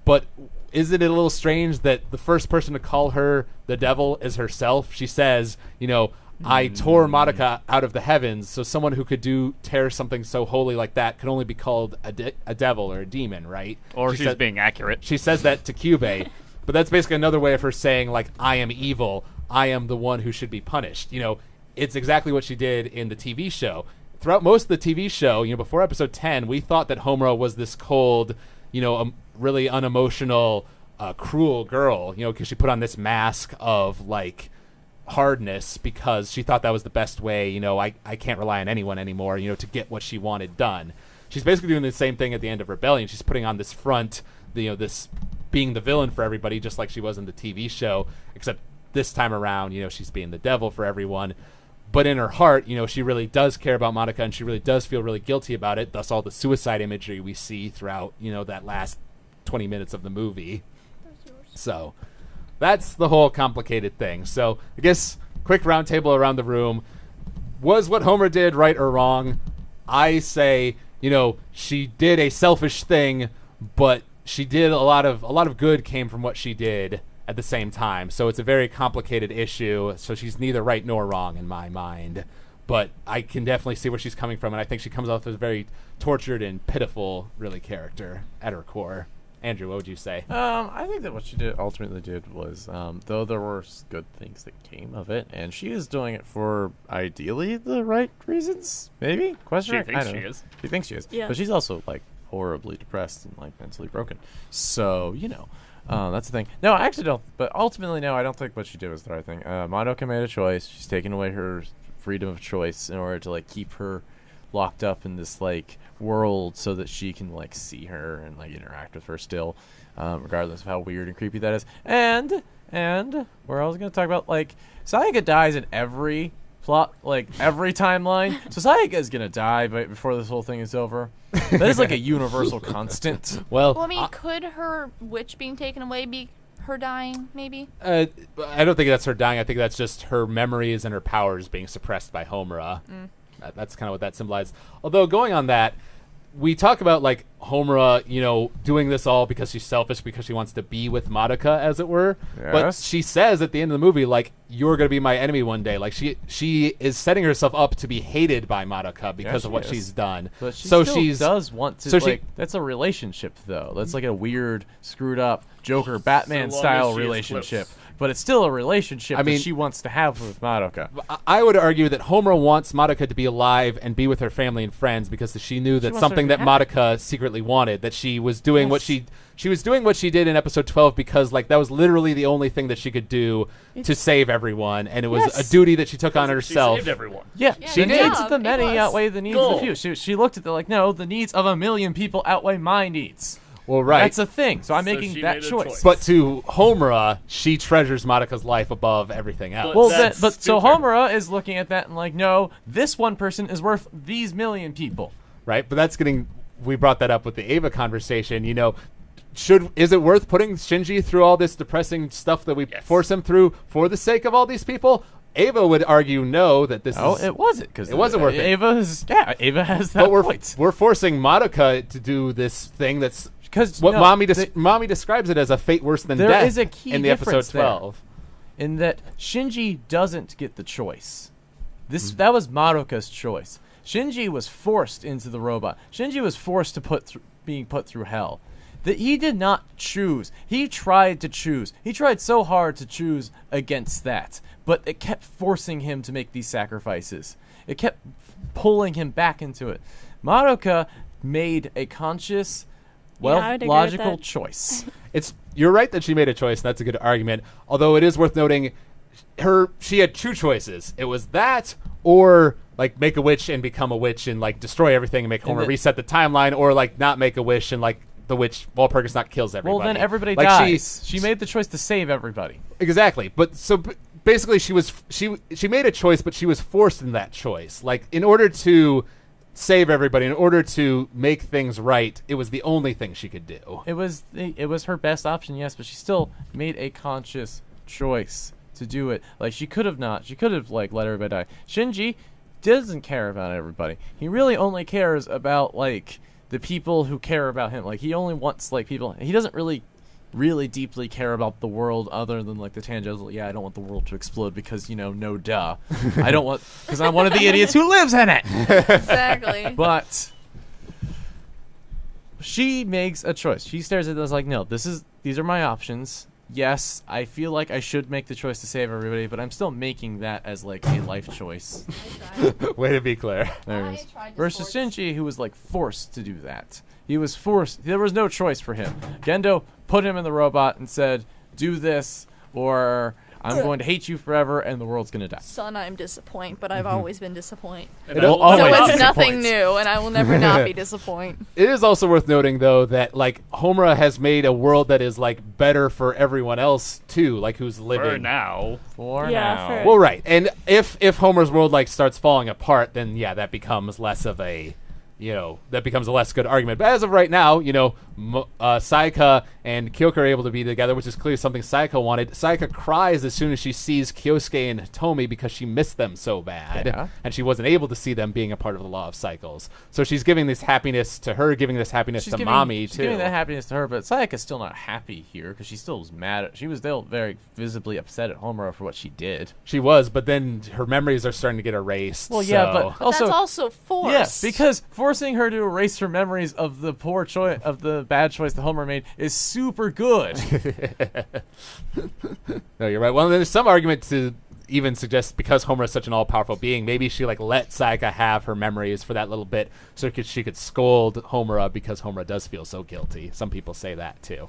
but isn't it a little strange that the first person to call her the devil is herself? She says, you know, I tore Madoka out of the heavens, so someone who could tear something so holy like that could only be called a devil or a demon, right? Or she's being accurate. She says that to Kyubey, but that's basically another way of her saying, like, I am evil, I am the one who should be punished. You know, it's exactly what she did in the TV show. Throughout most of the TV show, you know, before episode 10, we thought that Homura was this cold, you know, really unemotional, cruel girl, you know, because she put on this mask of, like, hardness because she thought that was the best way, you know, I can't rely on anyone anymore, you know, to get what she wanted done. She's basically doing the same thing at the end of Rebellion. She's putting on this front, you know, this being the villain for everybody, just like she was in the TV show, except this time around, you know, she's being the devil for everyone. But in her heart, you know, she really does care about Madoka, and she really does feel really guilty about it. Thus, all the suicide imagery we see throughout, you know, that last 20 minutes of the movie. So, that's the whole complicated thing. So, I guess, quick roundtable around the room. Was what Homura did right or wrong? I say, you know, she did a selfish thing, but she did a lot of good came from what she did at the same time. So it's a very complicated issue. So she's neither right nor wrong in my mind. But I can definitely see where she's coming from, and I think she comes off as a very tortured and pitiful, really, character at her core. Andrew, what would you say? I think that what she ultimately did was, though there were good things that came of it, and she is doing it for ideally the right reasons, maybe? Question mark? She is. She thinks she is. Yeah. But she's also, like, horribly depressed and, like, mentally broken. So, you know. That's the thing. No, I actually don't. But ultimately, no, I don't think what she did was the right thing. Madoka made a choice. She's taken away her freedom of choice in order to, like, keep her locked up in this, like, world so that she can, like, see her and, like, interact with her still, regardless of how weird and creepy that is. And where I was going to talk about, like, Sayaka dies in every plot, like, every timeline. So Sayaka is going to die before this whole thing is over. That is, like, a universal constant. Well, I mean, could her witch being taken away be her dying, maybe? I don't think that's her dying. I think that's just her memories and her powers being suppressed by Homura. That's kind of what that symbolizes. Although, going on that, we talk about, like, Homura, you know, doing this all because she's selfish, because she wants to be with Madoka, as it were. Yes. But she says at the end of the movie, like, you're going to be my enemy one day. Like, she is setting herself up to be hated by Madoka because of what she's done. But she does want to, like, that's a relationship, though. That's like a weird, screwed up, Joker, Batman-style relationship. but it's still a relationship I mean- that she wants to have with Madoka. I would argue that Homura wants Madoka to be alive and be with her family and friends because she knew that wants something her that to be Madoka secretly wanted, that she was doing what she was doing what she did in episode 12 because like that was literally the only thing that she could do to save everyone, and it was Yes. a duty that she took on She herself. saved everyone. Yeah, She the did. needs of the It many was. outweigh the needs Goal. of the few. She looked at no, the needs of 1 million people outweigh my needs. Well, right. That's a thing. So I'm So making she that made a choice. choice. But to Homura, she treasures Madoka's life above everything else. Well, That's so stupid. Homura is looking at that and like, no, this one person is worth these million people. Right? But that's getting. We brought that up with the Ava conversation. You know, is it worth putting Shinji through all this depressing stuff that we Yes. force him through for the sake of all these people? Ava would argue no, that this Oh, is. it wasn't because It wasn't worth it. Ava has that But point. we're forcing Madoka to do this thing that's Because what Mommy describes it as a fate worse than There death is a key in the episode difference there. 12. in that Shinji doesn't get the choice. Hmm. That was Madoka's choice. Shinji was forced into the robot. Shinji was forced to being put through hell. That he did not choose. He tried to choose. He tried so hard to choose against that, but it kept forcing him to make these sacrifices. It kept pulling him back into it. Madoka made a conscious, Yeah, I would agree with logical that. choice. You're right that she made a choice, and that's a good argument. Although it is worth noting, she had two choices. It was that, or like make a wish and become a witch and like destroy everything and make Homer reset the timeline, or like not make a wish and like the witch Walpurgis not kills everybody. Well, then everybody like dies. She made the choice to save everybody. Exactly. But so basically she made a choice, but she was forced in that choice. Like in order to save everybody, in order to make things right, it was the only thing she could do. It was her best option, yes, but she still made a conscious choice to do it. Like she could have not. She could have like let everybody die. Shinji doesn't care about everybody. He really only cares about like the people who care about him. Like he only wants like people. He doesn't really deeply care about the world other than like the tangential. Yeah, I don't want the world to explode because no duh. I don't want because I'm one of the idiots who lives in it. Exactly. But she makes a choice. She stares at us like, no, these are my options. Yes, I feel like I should make the choice to save everybody, but I'm still making that as like a life choice. Way to be clear. There I it is. tried to Versus force- Shinji, who was like forced to do that. He was forced. There was no choice for him. Gendo put him in the robot and said, do this, or I'm going to hate you forever, and the world's going to die. Son, I'm disappointed, but I've always been disappointed. And It'll I will always So not it's disappoint. nothing new, and I will never not be disappointed. It is also worth noting, though, that like Homura has made a world that is like better for everyone else too, like who's living For now. For Yeah, now. for- Well, right, and if Homer's world like starts falling apart, then yeah, that becomes less of a, that becomes a less good argument. But as of right now, Sayaka and Kyoka are able to be together, which is clearly something Sayaka wanted. Sayaka cries as soon as she sees Kyosuke and Tomi because she missed them so bad, Yeah. and she wasn't able to see them being a part of the law of cycles. So she's giving this happiness to her, giving this happiness to Mommy she's too. giving that happiness to her, but Sayaka's still not happy here because she still was mad. She was still very visibly upset at Homura for what she did. She was, but then her memories are starting to get erased. Well, yeah, so- but also That's also forced. yes, because forcing her to erase her memories of the poor choice, of the bad choice that Homer made, is super good. No, you're right. Well, there's some argument to even suggest because Homer is such an all-powerful being, maybe she like let Sayaka have her memories for that little bit so she could scold Homura because Homura does feel so guilty. Some people say that too.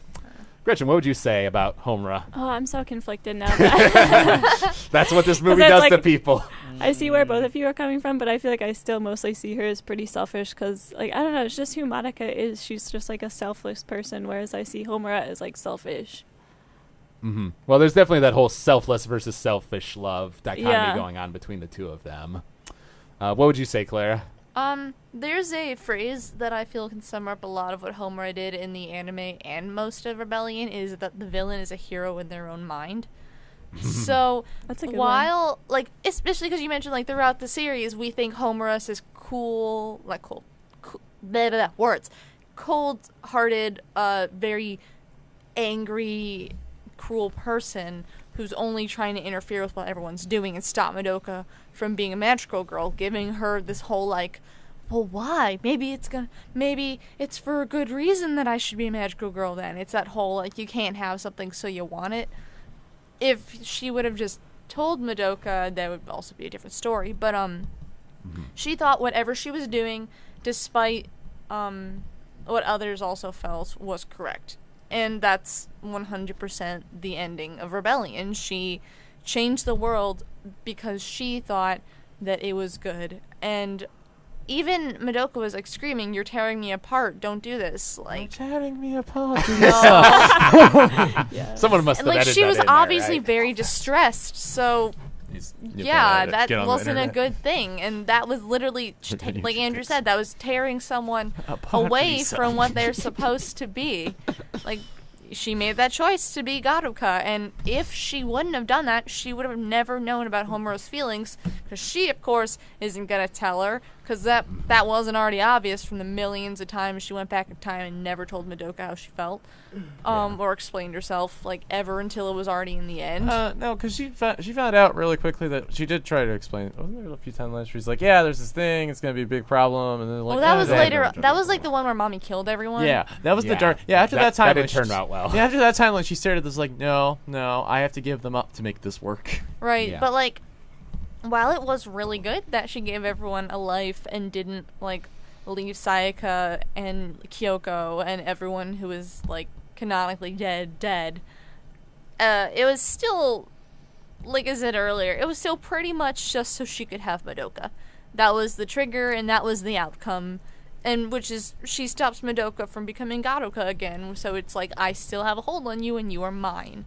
Gretchen, what would you say about Homura? Oh, I'm so conflicted now. That That's what this movie that's does to like- people. I see where both of you are coming from, but I feel like I still mostly see her as pretty selfish because, like, I don't know, it's just who Madoka is. She's just like a selfless person, whereas I see Homura as like selfish. Mm-hmm. Well, there's definitely that whole selfless versus selfish love dichotomy Yeah. going on between the two of them. What would you say, Clara? There's a phrase that I feel can sum up a lot of what Homura did in the anime and most of Rebellion is that the villain is a hero in their own mind. So That's a good while, like, especially because you mentioned, like, throughout the series, we think Homura is cool, blah, blah, blah, words, cold-hearted, very angry, cruel person who's only trying to interfere with what everyone's doing and stop Madoka from being a magical girl, giving her this whole, like, well, why? Maybe it's for a good reason that I should be a magical girl then. It's that whole, like, you can't have something so you want it. if she would have just told Madoka, that would also be a different story. But she thought whatever she was doing, despite what others also felt, was correct. And that's 100% the ending of Rebellion. She changed the world because she thought that it was good. And even Madoka was like screaming, "You're tearing me apart, don't do this." Like, You're tearing me apart. Yeah. Someone must have like edited she that was in there, obviously right? very distressed, so yeah, that wasn't a good thing. And that was literally, like Andrew said, that was tearing someone away from what they're supposed to be. Like, she made that choice to be Garuka, and if she wouldn't have done that, she would have never known about Homura's feelings, because she, of course, isn't going to tell her, because that wasn't already obvious from the millions of times she went back in time and never told Madoka how she felt, or explained herself, like, ever until it was already in the end. No, because she found out really quickly that she did try to explain. Wasn't there a few timelines where she's like, yeah, there's this thing, it's going to be a big problem, and then like, Well, that was they had later. no That was like the one where Mommy killed everyone. Yeah, that was the Yeah. dark. Yeah, after that time, that didn't turn out well. Yeah, after that timeline, she stared at this like, no, I have to give them up to make this work. Right, Yeah. but like, while it was really good that she gave everyone a life and didn't like leave Sayaka and Kyoko and everyone who was like canonically dead, it was still, like I said earlier, it was still pretty much just so she could have Madoka. That was the trigger and that was the outcome. And which is, she stops Madoka from becoming Garuka again, so it's like, I still have a hold on you and you are mine.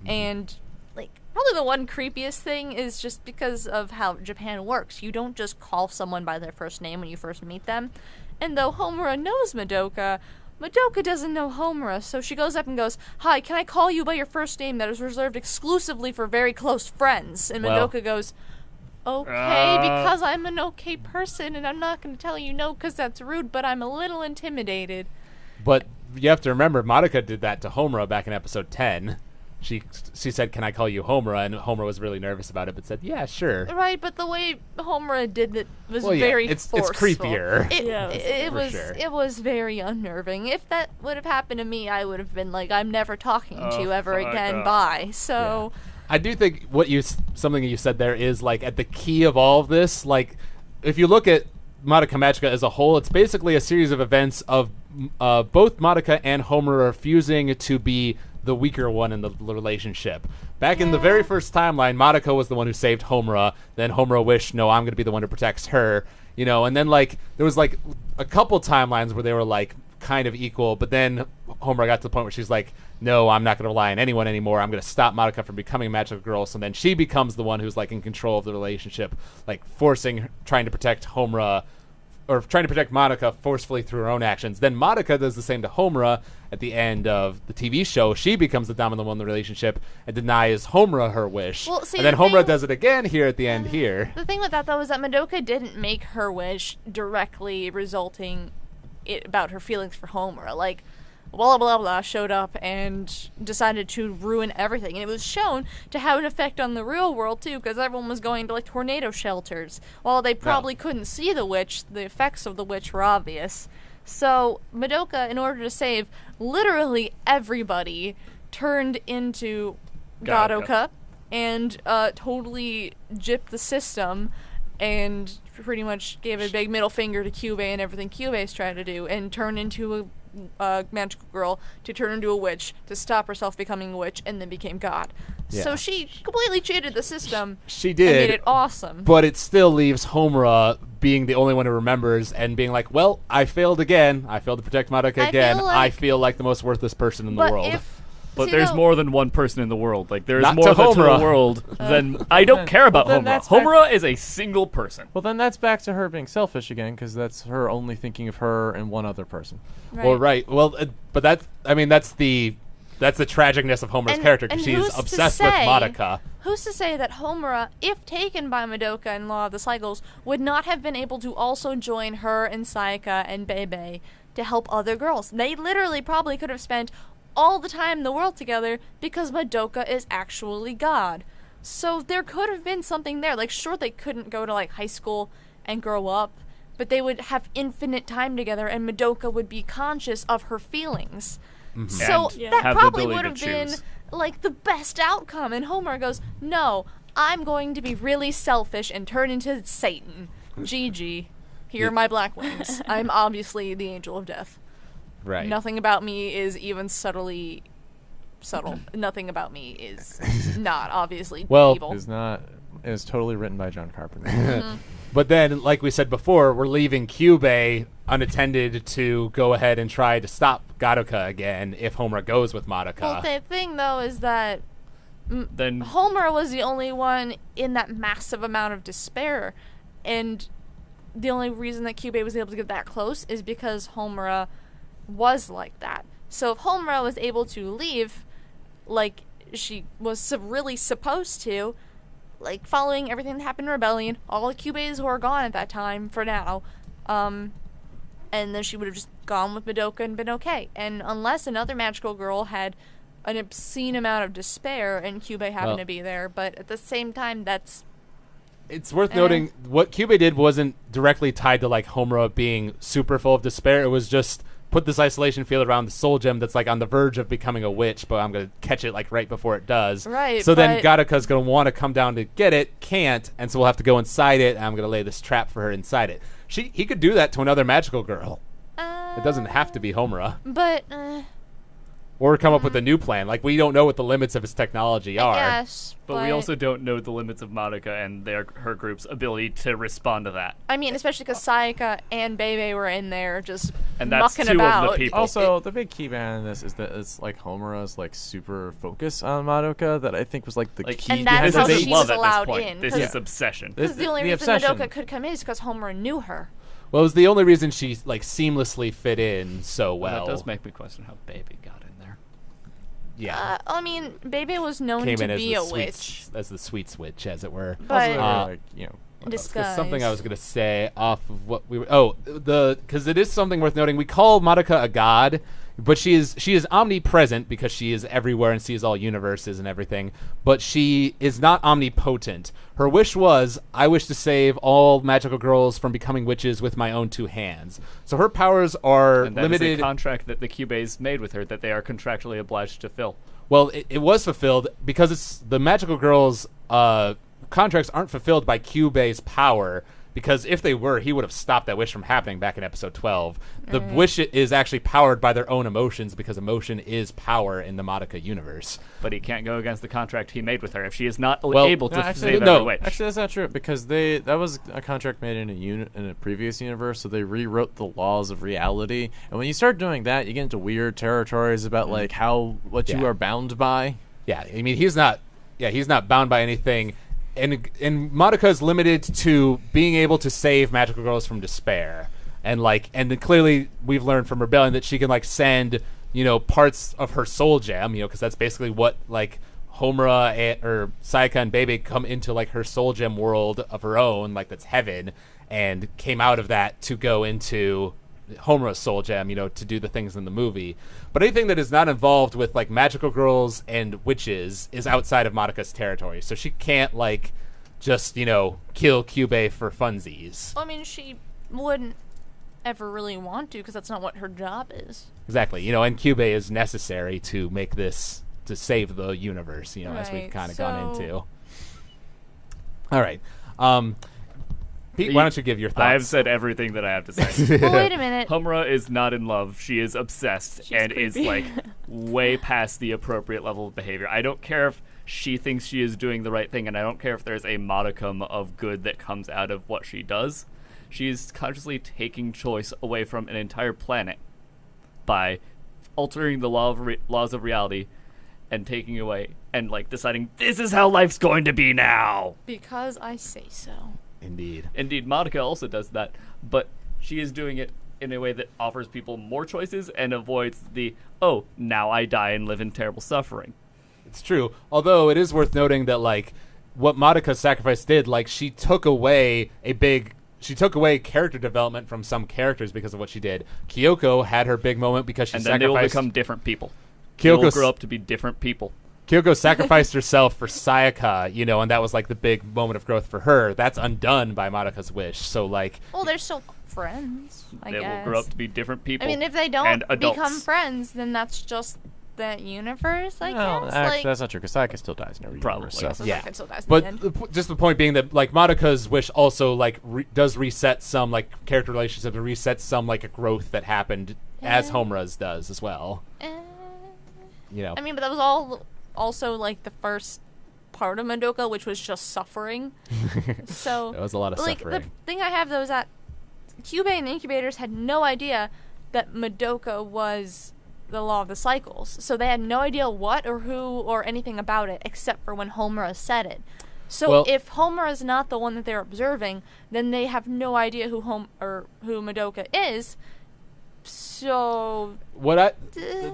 And like, probably the one creepiest thing is just because of how Japan works. You don't just call someone by their first name when you first meet them. And though Homura knows Madoka doesn't know Homura, so she goes up and goes, "Hi, can I call you by your first name that is reserved exclusively for very close friends?" And Well. Madoka goes, "Okay, because I'm an okay person, and I'm not going to tell you no because that's rude, but I'm a little intimidated." But you have to remember, Madoka did that to Homura back in episode 10. She said, "Can I call you Homura?" And Homura was really nervous about it, but said, "Yeah, sure." Right, but the way Homura did it was Well, yeah, very it's forceful. creepier. It For was sure. it was very unnerving. If that would have happened to me, I would have been like, "I'm never talking to you ever fuck again. off. Bye." So. I do think something you said there is like at the key of all of this. Like, if you look at Madoka Magica as a whole, it's basically a series of events of both Madoka and Homura fusing to be the weaker one in the relationship. Back in the very first timeline, Madoka was the one who saved Homura. Then Homura wished, "No, I'm going to be the one who protects her." You know, and then like there was like a couple timelines where they were like kind of equal, but then Homura got to the point where she's like, "No, I'm not going to rely on anyone anymore. I'm going to stop Madoka from becoming a magical girl." So then she becomes the one who's like in control of the relationship, like trying to protect Homura, or trying to protect Madoka forcefully through her own actions. Then Madoka does the same to Homura at the end of the TV show. She becomes the dominant one in the relationship and denies Homura her wish. Well, see, and then the Homura thing- does it again here at the end here. The thing with that, though, is that Madoka didn't make her wish directly resulting about her feelings for Homura. Like, blah, blah, blah, showed up and decided to ruin everything. And it was shown to have an effect on the real world, too, because everyone was going to, like, tornado shelters. While they probably couldn't see the witch, the effects of the witch were obvious. So, Madoka, in order to save literally everybody, turned into Garuka and totally gypped the system and pretty much gave a big middle finger to Kyubey and everything Kyubey's trying to do, and turned into a magical girl to turn into a witch to stop herself becoming a witch, and then became God. Yeah. So she completely cheated the system. She And did. made it awesome. But it still leaves Homura being the only one who remembers and being like, "Well, I failed again. I failed to protect Madoka I again. feel like- I feel like the most worthless person in the but world." if But see, there's though- more than one person in the world. Like, there's Not more to to the Homura. world than... I don't care about then Homura. that's back- Homura is a single person. Well, then that's back to her being selfish again, because that's her only thinking of her and one other person. Well, right. Well, but that's the tragicness of Homura's character, because and she's who's to obsessed with say- Madoka. Who's to say that Homura, if taken by Madoka in Law of the Cycles, would not have been able to also join her and Sayaka and Bebe to help other girls? They literally probably could have spent all the time in the world together because Madoka is actually God. So there could have been something there. Like, sure, they couldn't go to, like, high school and grow up, but they would have infinite time together, and Madoka would be conscious of her feelings. So And that have the probably ability would to have been choose. like the best outcome. And Homura goes, no, I'm going to be really selfish and turn into Satan. GG. Here are my black wings. I'm obviously the angel of death. Right. Nothing about me is even subtly subtle. Nothing about me is not obviously evil. It's not. It's totally written by John Carpenter. But then, like we said before, we're leaving Kyubey unattended to go ahead and try to stop Madoka again if Homura goes with Madoka. Well, the thing, though, is that Then Homura was the only one in that massive amount of despair, and the only reason that Kyubey was able to get that close is because Homura was like that. So if Homura was able to leave, like she was really supposed to, like following everything that happened in Rebellion, all the Kyubeis were gone at that time for now, and then she would have just gone with Madoka and been okay. And unless another magical girl had an obscene amount of despair and Kyubey happened to be there, but at the same time, It's worth noting what Kyubey did wasn't directly tied to like Homura being super full of despair. It was just put this isolation field around the soul gem that's like on the verge of becoming a witch, but I'm going to catch it like right before it does. Right. So then Madoka's going to want to come down to get it, can't, and so we'll have to go inside it, and I'm going to lay this trap for her inside it. He could do that to another magical girl. It doesn't have to be Homura. But Or come up with a new plan. Like, we don't know what the limits of his technology are. yes, But we also don't know the limits of Madoka and her group's ability to respond to that. I mean, especially because Sayaka and Bebe were in there just And that's mucking two about. of the people. Also, the big key behind this is that it's like Homura's like super focus on Madoka that I think was like the key. And that's this how isn't she love was at allowed this point. in, This 'cause- is obsession. Because the only the reason obsession. Madoka could come in is because Homura knew her. Well, it was the only reason she, like, seamlessly fit in so well. That does make me question how Baby got in there. Yeah. I mean, Bebe was known Came to in as be the a sweet, witch, as the sweet switch, as it were. but Also, like, disguise. Something I was going to say off of what we were... because it is something worth noting. We call Madoka a god, but she is omnipresent because she is everywhere and sees all universes and everything, but she is not omnipotent. Her wish was, I wish to save all magical girls from becoming witches with my own two hands. So her powers are And that limited... is a contract that the Kyubeis made with her that they are contractually obliged to fill. Well, it was fulfilled because it's the magical girls' contracts aren't fulfilled by Kyubey's power. Because if they were, he would have stopped that wish from happening back in episode 12. The wish is actually powered by their own emotions because emotion is power in the Madoka universe. But he can't go against the contract he made with her if she is not Well, able to no, actually, save no. every witch. Actually, that's not true because that was a contract made in a previous universe, so they rewrote the laws of reality. And when you start doing that, you get into weird territories about like what you Yeah. are bound by. Yeah, I mean, he's not bound by anything. And Madoka is limited to being able to save magical girls from despair. And then clearly we've learned from Rebellion that she can like send, parts of her soul gem, because that's basically what like Homura or Sayaka and Bebe come into like her soul gem world of her own, like that's heaven, and came out of that to go into Homura's soul gem, to do the things in the movie. But anything that is not involved with like magical girls and witches is outside of Madoka's territory. So she can't like just, kill Kyubey for funsies. I mean, she wouldn't ever really want to because that's not what her job is. Exactly. And Kyubey is necessary to make this, to save the universe, as we've Right, kind of gone so- into. All right. Pete, why don't you give your thoughts? I have said everything that I have to say. Well, wait a minute. Homura is not in love. She is obsessed and is creepy. like way past the appropriate level of behavior. I don't care if she thinks she is doing the right thing, and I don't care if there's a modicum of good that comes out of what she does. She is consciously taking choice away from an entire planet by altering the laws of reality and taking away and like deciding this is how life's going to be now. Because I say so. Indeed. Indeed, Madoka also does that, but she is doing it in a way that offers people more choices and avoids the, now I die and live in terrible suffering. It's true. Although it is worth noting that like what Madoka's sacrifice did, like she took away character development from some characters because of what she did. Kyoko had her big moment because she And then they will sacrificed. become different people. They will Kyoko grow up to be different people. Kyoko sacrificed herself for Sayaka, and that was like the big moment of growth for her. That's undone by Madoka's wish. So like, Well, they're still friends, I They guess. will grow up to be different people. I mean, if they and don't adults. become friends, then that's just that universe, I No, guess. actually, Like, that's not true, because Sayaka still dies in every Probably. universe. yeah, So. so Yeah. Sayaka still dies in But the end. just the point being that like Madoka's wish also like does reset some like character relationships, and resets some like growth that happened as Homura's does as well. You know. I mean, but that was all also like the first part of Madoka, which was just suffering. So That was a lot of like suffering. the thing I have though is that Kyubey and the Incubators had no idea that Madoka was the law of the cycles. So they had no idea what or who or anything about it except for when Homura said it. So Well- if Homura is not the one that they're observing, then they have no idea who who Madoka is. So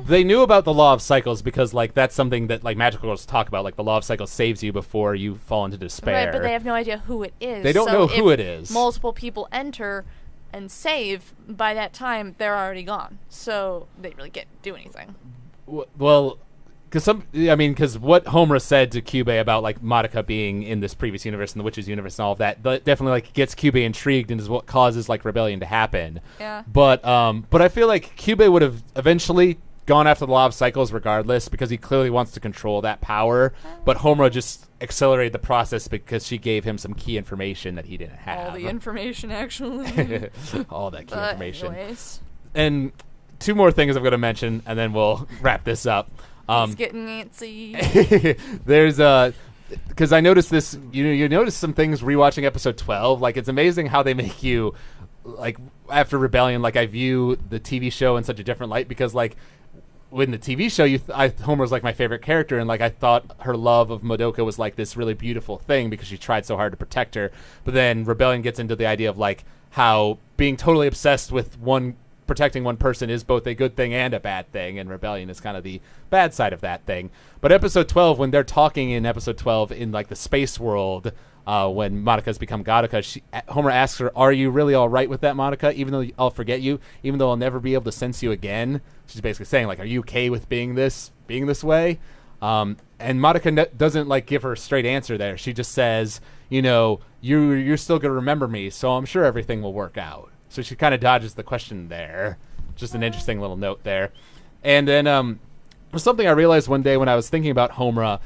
They knew about the law of cycles because like that's something that like magical girls talk about. Like the law of cycles saves you before you fall into despair. right, but they have no idea who it is. They don't So know who if it is. Multiple people enter and save. By that time, they're already gone. So they really can't do anything. Well, because what Homura said to Kyubey about like Madoka being in this previous universe and the witches universe and all of that, definitely like gets Kyubey intrigued and is what causes like rebellion to happen. Yeah. But I feel like Kyubey would have eventually gone after the law of cycles regardless because he clearly wants to control that power. But Homura just accelerated the process because she gave him some key information that he didn't have. All the information, actually. All that key But information. anyways, And two more things I'm going to mention, and then we'll wrap this up. he's getting antsy. There's because I noticed this. You notice some things rewatching episode 12. Like it's amazing how they make you like after Rebellion. Like I view the TV show in such a different light because like when the TV show, Homer's like my favorite character, and like I thought her love of Madoka was like this really beautiful thing because she tried so hard to protect her. But then Rebellion gets into the idea of like how being totally obsessed with protecting one person is both a good thing and a bad thing, and Rebellion is kind of the bad side of that thing. But episode 12, when they're talking in episode 12 in like the space world, when Madoka's become Gadoka, Homer asks her, "Are you really all right with that, Madoka? Even though I'll forget you, even though I'll never be able to sense you again." She's basically saying like, "Are you okay with being this way?" And Madoka doesn't like give her a straight answer there. She just says, "You're still gonna remember me, so I'm sure everything will work out." So she kind of dodges the question there. Just an interesting little note there. And then something I realized one day when I was thinking about Homura,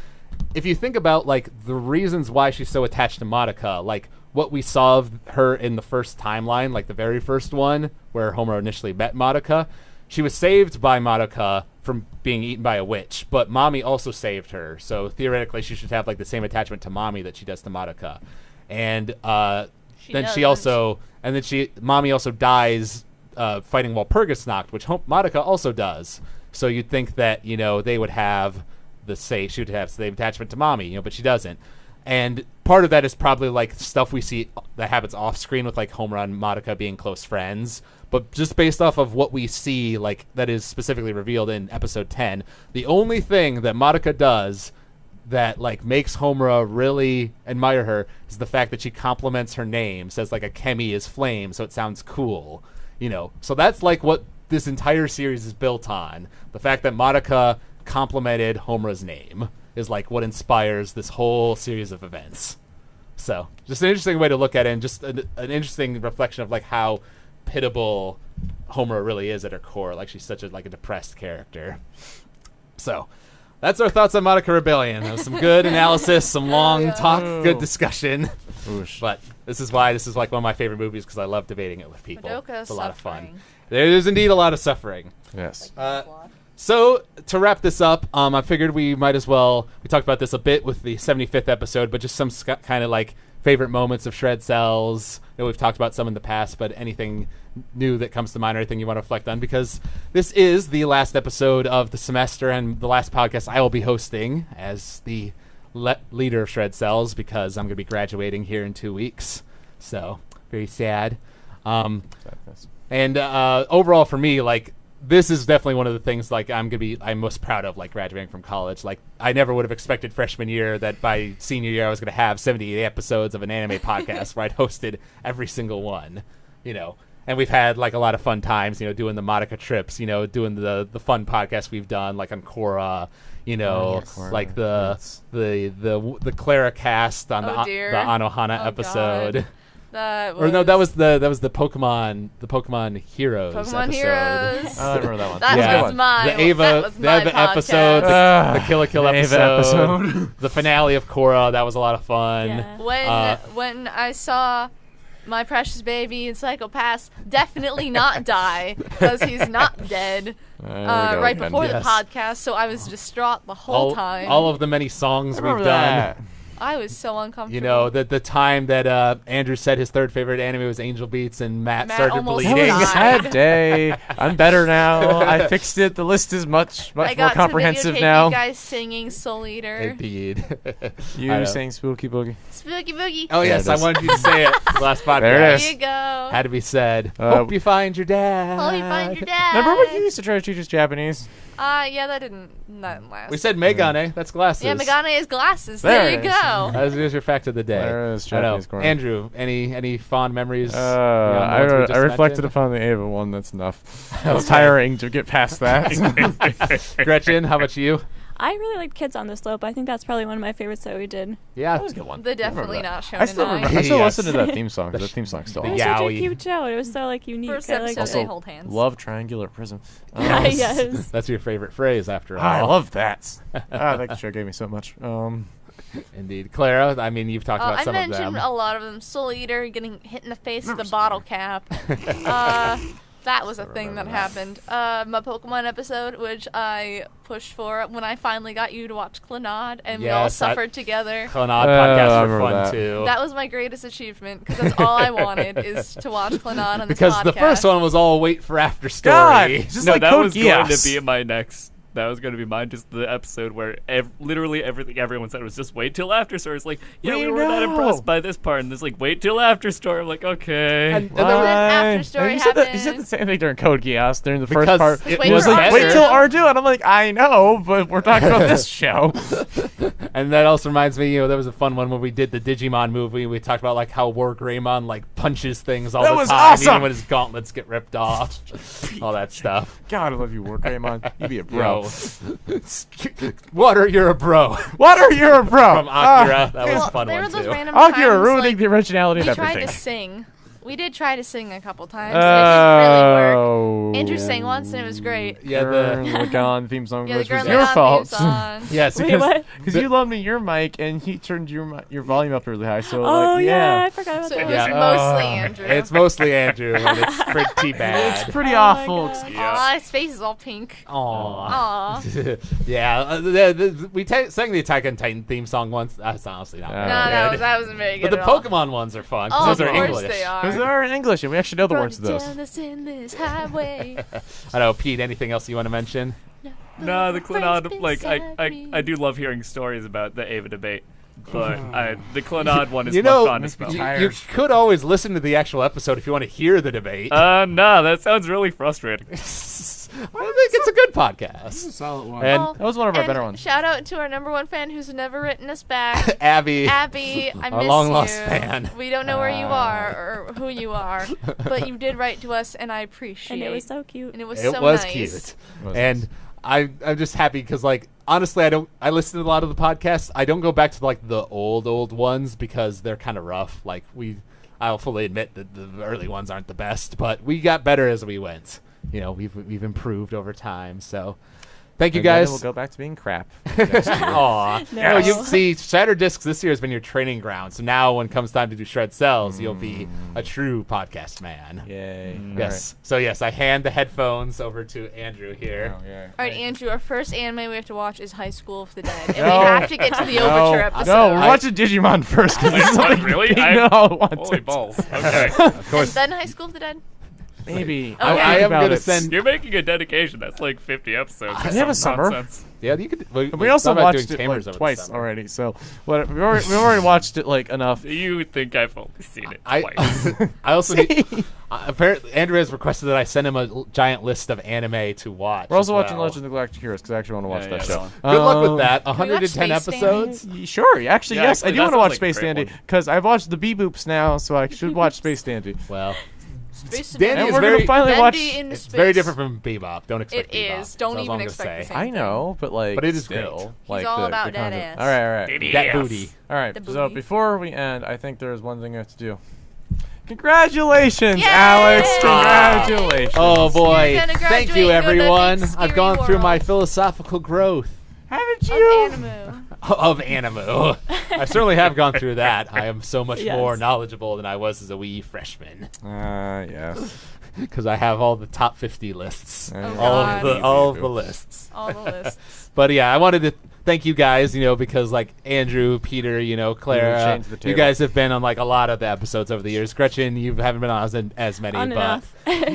if you think about like the reasons why she's so attached to Madoka, like what we saw of her in the first timeline, like the very first one where Homura initially met Madoka, she was saved by Madoka from being eaten by a witch, but Mommy also saved her. So theoretically she should have like the same attachment to Mommy that she does to Madoka. And Mommy also dies fighting Walpurgisnacht, which Madoka also does. So you'd think that they would have she would have the same attachment to Mommy, but she doesn't. And part of that is probably like stuff we see that happens off screen with like Homura and Madoka being close friends. But just based off of what we see, like that is specifically revealed in episode 10, the only thing that Madoka does that like makes Homura really admire her is the fact that she compliments her name, says like Akemi is flame, so it sounds cool, So that's like what this entire series is built on. The fact that Madoka complimented Homura's name is like what inspires this whole series of events. So just an interesting way to look at it, and just an interesting reflection of like how pitiable Homura really is at her core. Like she's such a depressed character. So that's our thoughts on Madoka Rebellion. That was some good analysis, some long talk, good discussion. Oosh. But this is like one of my favorite movies because I love debating it with people. Madoka It's a lot of fun. suffering. There is indeed a lot of suffering. Yes. So to wrap this up, I figured we might as well. We talked about this a bit with the 75th episode, but just some kind of like favorite moments of Shredded Cels. I know we've talked about some in the past, but anything new that comes to mind or anything you want to reflect on, because this is the last episode of the semester and the last podcast I will be hosting as the leader of Shredded Cels, because I'm going to be graduating here in 2 weeks. So very sad. And overall for me, like, this is definitely one of the things like I'm most proud of, like graduating from college. Like I never would have expected freshman year that by senior year I was going to have 78 episodes of an anime podcast where I'd hosted every single one, And we've had like a lot of fun times, doing the Madoka trips, doing the fun podcasts we've done like on Korra, Korra, like the yes. Clara cast on the dear. Anohana Oh, episode. God. That Or no, that was the Pokemon Heroes Pokemon episode. Heroes. I remember that one. That Yeah. was my. The Ava, that was my the podcast. episode, the Kill la Kill the Ava episode, the finale of Korra. That was a lot of fun. Yeah. When I saw my precious baby in Psycho-Pass definitely not die because he's not dead. Right again. before Yes. the podcast, so I was distraught the whole time. All of the many songs we've Remember done. that. I was so uncomfortable. You know, the time that Andrew said his third favorite anime was Angel Beats and Matt Matt started almost That bleeding. was a died. sad day. I'm better now. I fixed it. The list is much I more got comprehensive to videotape now. you guys singing Soul Eater. Indeed. You I know. saying Spooky Boogie. Spooky Boogie. Oh, Yeah, yes, it I is. wanted you to say it last podcast. There it There is. you go. Had to be said. Uh, Hope you find your dad. Hope you find your dad. Remember when you used to try to teach us Japanese? Yeah, that didn't last. We said Megane. That's glasses. Yeah, Megane is glasses. There There you it is. go. That is your fact of the day. There is I know. Japanese corner. Andrew, any fond memories? I reflected upon the Ava one. That's enough. It was tiring to get past that. Gretchen, how about you? I really liked Kids on the Slope. I think that's probably one of my favorites that we did. Yeah. That was a good one. The I remember definitely that. not shown I still in remember. I still Yes. listen to that theme song. 'Cause that theme song's still It on. was such a Yaoi. cute show. It was so like unique. First I liked episode, it. they hold hands. Love Triangular Prism. Yes. That's your favorite phrase, after all. I love that. That show gave me so much. Indeed. Clara, I mean, you've talked about I some of mentioned them. a lot of them. Soul Eater getting hit in the face with a bottle cap. That was a thing that happened. My Pokemon episode, which I pushed for when I finally got you to watch Clannad, and we all Yes, suffered together. Clannad I podcasts were remember fun, that. too. That was my greatest achievement because that's all I wanted is to watch Clannad on this Because podcast. the first one was all wait for after story. God, just No, like that Code was going Geass. to be my next. That was going to be mine. Just the episode where literally everything everyone said was just wait till after story. It's like, yeah, we were not impressed by this part, and it's like wait till after story. I'm like, okay. And then Why? after story you said the happened. same thing during Code Geass during the first Because part. it wait It was for like, Ardu. wait till Ardu, and I'm like, I know, but we're talking about this show. And that also reminds me, there was a fun one when we did the Digimon movie. We talked about like how War Greymon like punches things all That the was time, awesome! even when his gauntlets get ripped off, all that stuff. God, I love you, War Greymon. You be a bro. Water, you're a bro. Water, you're a bro. From Akira, that was well, a fun there one were those too. random Akira times, ruining like, the originality we of tried everything. to sing. We did try to sing a couple times. And it didn't really work. Oh. Andrew sang once and it was great. Yeah, Gurren the Lagann theme song, Yeah, the which was Gurren your Lagann fault. theme song. yes, Wait, because what? Because you loaned me your mic and he turned your volume up really high. So Oh like, yeah, I forgot about So it that. was Yeah. mostly Andrew. it's mostly Andrew, and it's pretty bad. It's pretty Oh my awful. God. Aw, his face is all pink. Aww. Aw. Yeah, we sang the Attack on Titan theme song once. That's honestly not No, very No, good. that wasn't very But good the at all. Pokemon ones are fun, 'cause Oh, those of are course English. they are. Because they're in English and we actually know the words to those. Down this endless highway. I know, Pete, anything else you want to mention? No, the Clannad, Friends like beside me. I do love hearing stories about the Ava debate, but the Clannad one is You my know, fondest you, moment. you could always listen to the actual episode if you want to hear the debate. No, that sounds really frustrating. I think it's a good podcast. Solid one. And Well, That was one of our and better ones. Shout out to our number one fan who's never written us back. Abby, Abby, I Our miss long-lost you. fan. We don't know where you are or who you are, but you did write to us, and I appreciate. And it was so cute. And it was it so was nice. cute. Was And nice. I'm just happy because, like, honestly, I listen to a lot of the podcasts. I don't go back to like the old ones because they're kind of rough. Like I'll fully admit that the early ones aren't the best, but we got better as we went. We've improved over time. So thank you And then guys. We'll go back to being crap. Aw. No. No, you see, Shattered Discs this year has been your training ground. So now, when it comes time to do Shredded Cels, you'll be a true podcast man. Yay. Yes. So yes, I hand the headphones over to Andrew here. Oh, yeah. All right, Andrew, our first anime we have to watch is High School of the Dead, and No. we have to get to the overture episode. No, we're watching Digimon first. 'Cause this is something Really? Pete I- and I want Holy to- balls. Okay. Of course. And then High School of the Dead. Maybe. I I Think am about gonna it. send. You're making a dedication. That's like 50 episodes. Can we have a Some summer? nonsense. Yeah, you could. We also thought about watched doing it Tamers like, over the twice summer. already, so we've already watched it like enough. You think I've only seen it I twice. I also apparently Andrew has requested that I send him a giant list of anime to watch. We're also as watching well. Legend of the Galactic Heroes because I actually want to watch Yeah, that yeah, show. that Good luck with Um, that. Can we watch 110 Space episodes. Sure, actually, Yeah, yes, I actually, do that want to sounds watch like a Space great Dandy one. because I've watched the Bee Boops now, so I should watch Space Dandy. Well, Space Dandy And is we're very. gonna finally Dandy watch. into It's space. very different from Bebop. Don't expect It Bebop. is. Don't That's all even I'm gonna expect say. the same. I know, but like, But it is still, great. like all the about that concept. ass. All right. That booty. All right. The So booty. before we end, I think there's one thing I have to do. Congratulations, Yay! Alex. Congratulations. Oh boy! You're gonna Thank graduate you, and go to the everyone. big I've gone scary through my world. philosophical growth Haven't Of you? Animu. of Animu. I certainly have gone through that. I am so much Yes. more knowledgeable than I was as a wee freshman Yes. because I have all the top 50 lists, Oh, all God. of the lists. All the lists. But yeah, I wanted to thank you guys, because like Andrew, Peter, Clara, changed the you table. guys have been on like a lot of the episodes over the years. Gretchen, you haven't been on as many, On and but off.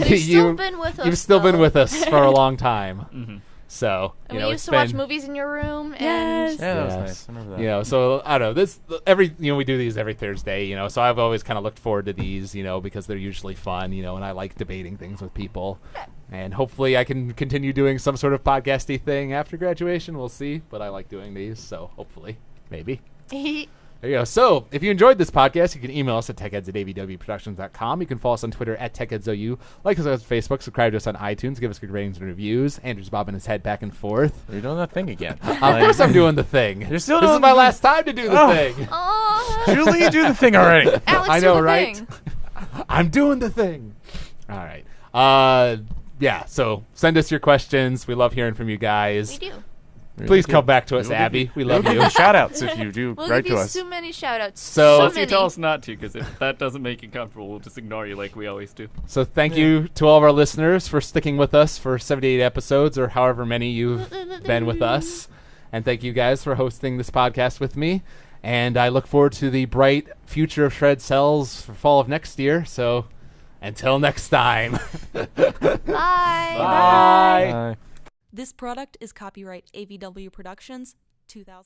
You've still been with us. you've still been though. with us for a long time. Mm-hmm. So And you we know, used it's to watch been, movies in your room. Yes. And Yeah, that was Yes. nice. I remember that. So I don't know. This we do these every Thursday. So I've always kind of looked forward to these. Because they're usually fun. And I like debating things with people. And hopefully I can continue doing some sort of podcasty thing after graduation. We'll see. But I like doing these, so hopefully, maybe. There you go. So, if you enjoyed this podcast, you can email us at techheads@avwproductions.com. You can follow us on Twitter at techheadsou. Like us on Facebook. Subscribe to us on iTunes. Give us good ratings and reviews. Andrew's bobbing his head back and forth. You're doing that thing again. Of course I'm doing the thing. You're still This is doing my the- last time to do the Oh. thing. Aw. Julie, do the thing already. Alex, I do know, the right? thing. I'm doing the thing. All right. Yeah, so send us your questions. We love hearing from you guys. We do. Please come back to us, Abby. We love you. Shout outs if you do We'll write give to you us. so many shout-outs. So- so Unless you many. tell us not to, because if that doesn't make you comfortable, we'll just ignore you like we always do. So thank you to all of our listeners for sticking with us for 78 episodes or however many you've been with us. And thank you guys for hosting this podcast with me. And I look forward to the bright future of Shredded Cels for fall of next year. So until next time. Bye. Bye. Bye. This product is copyright AVW Productions 2000.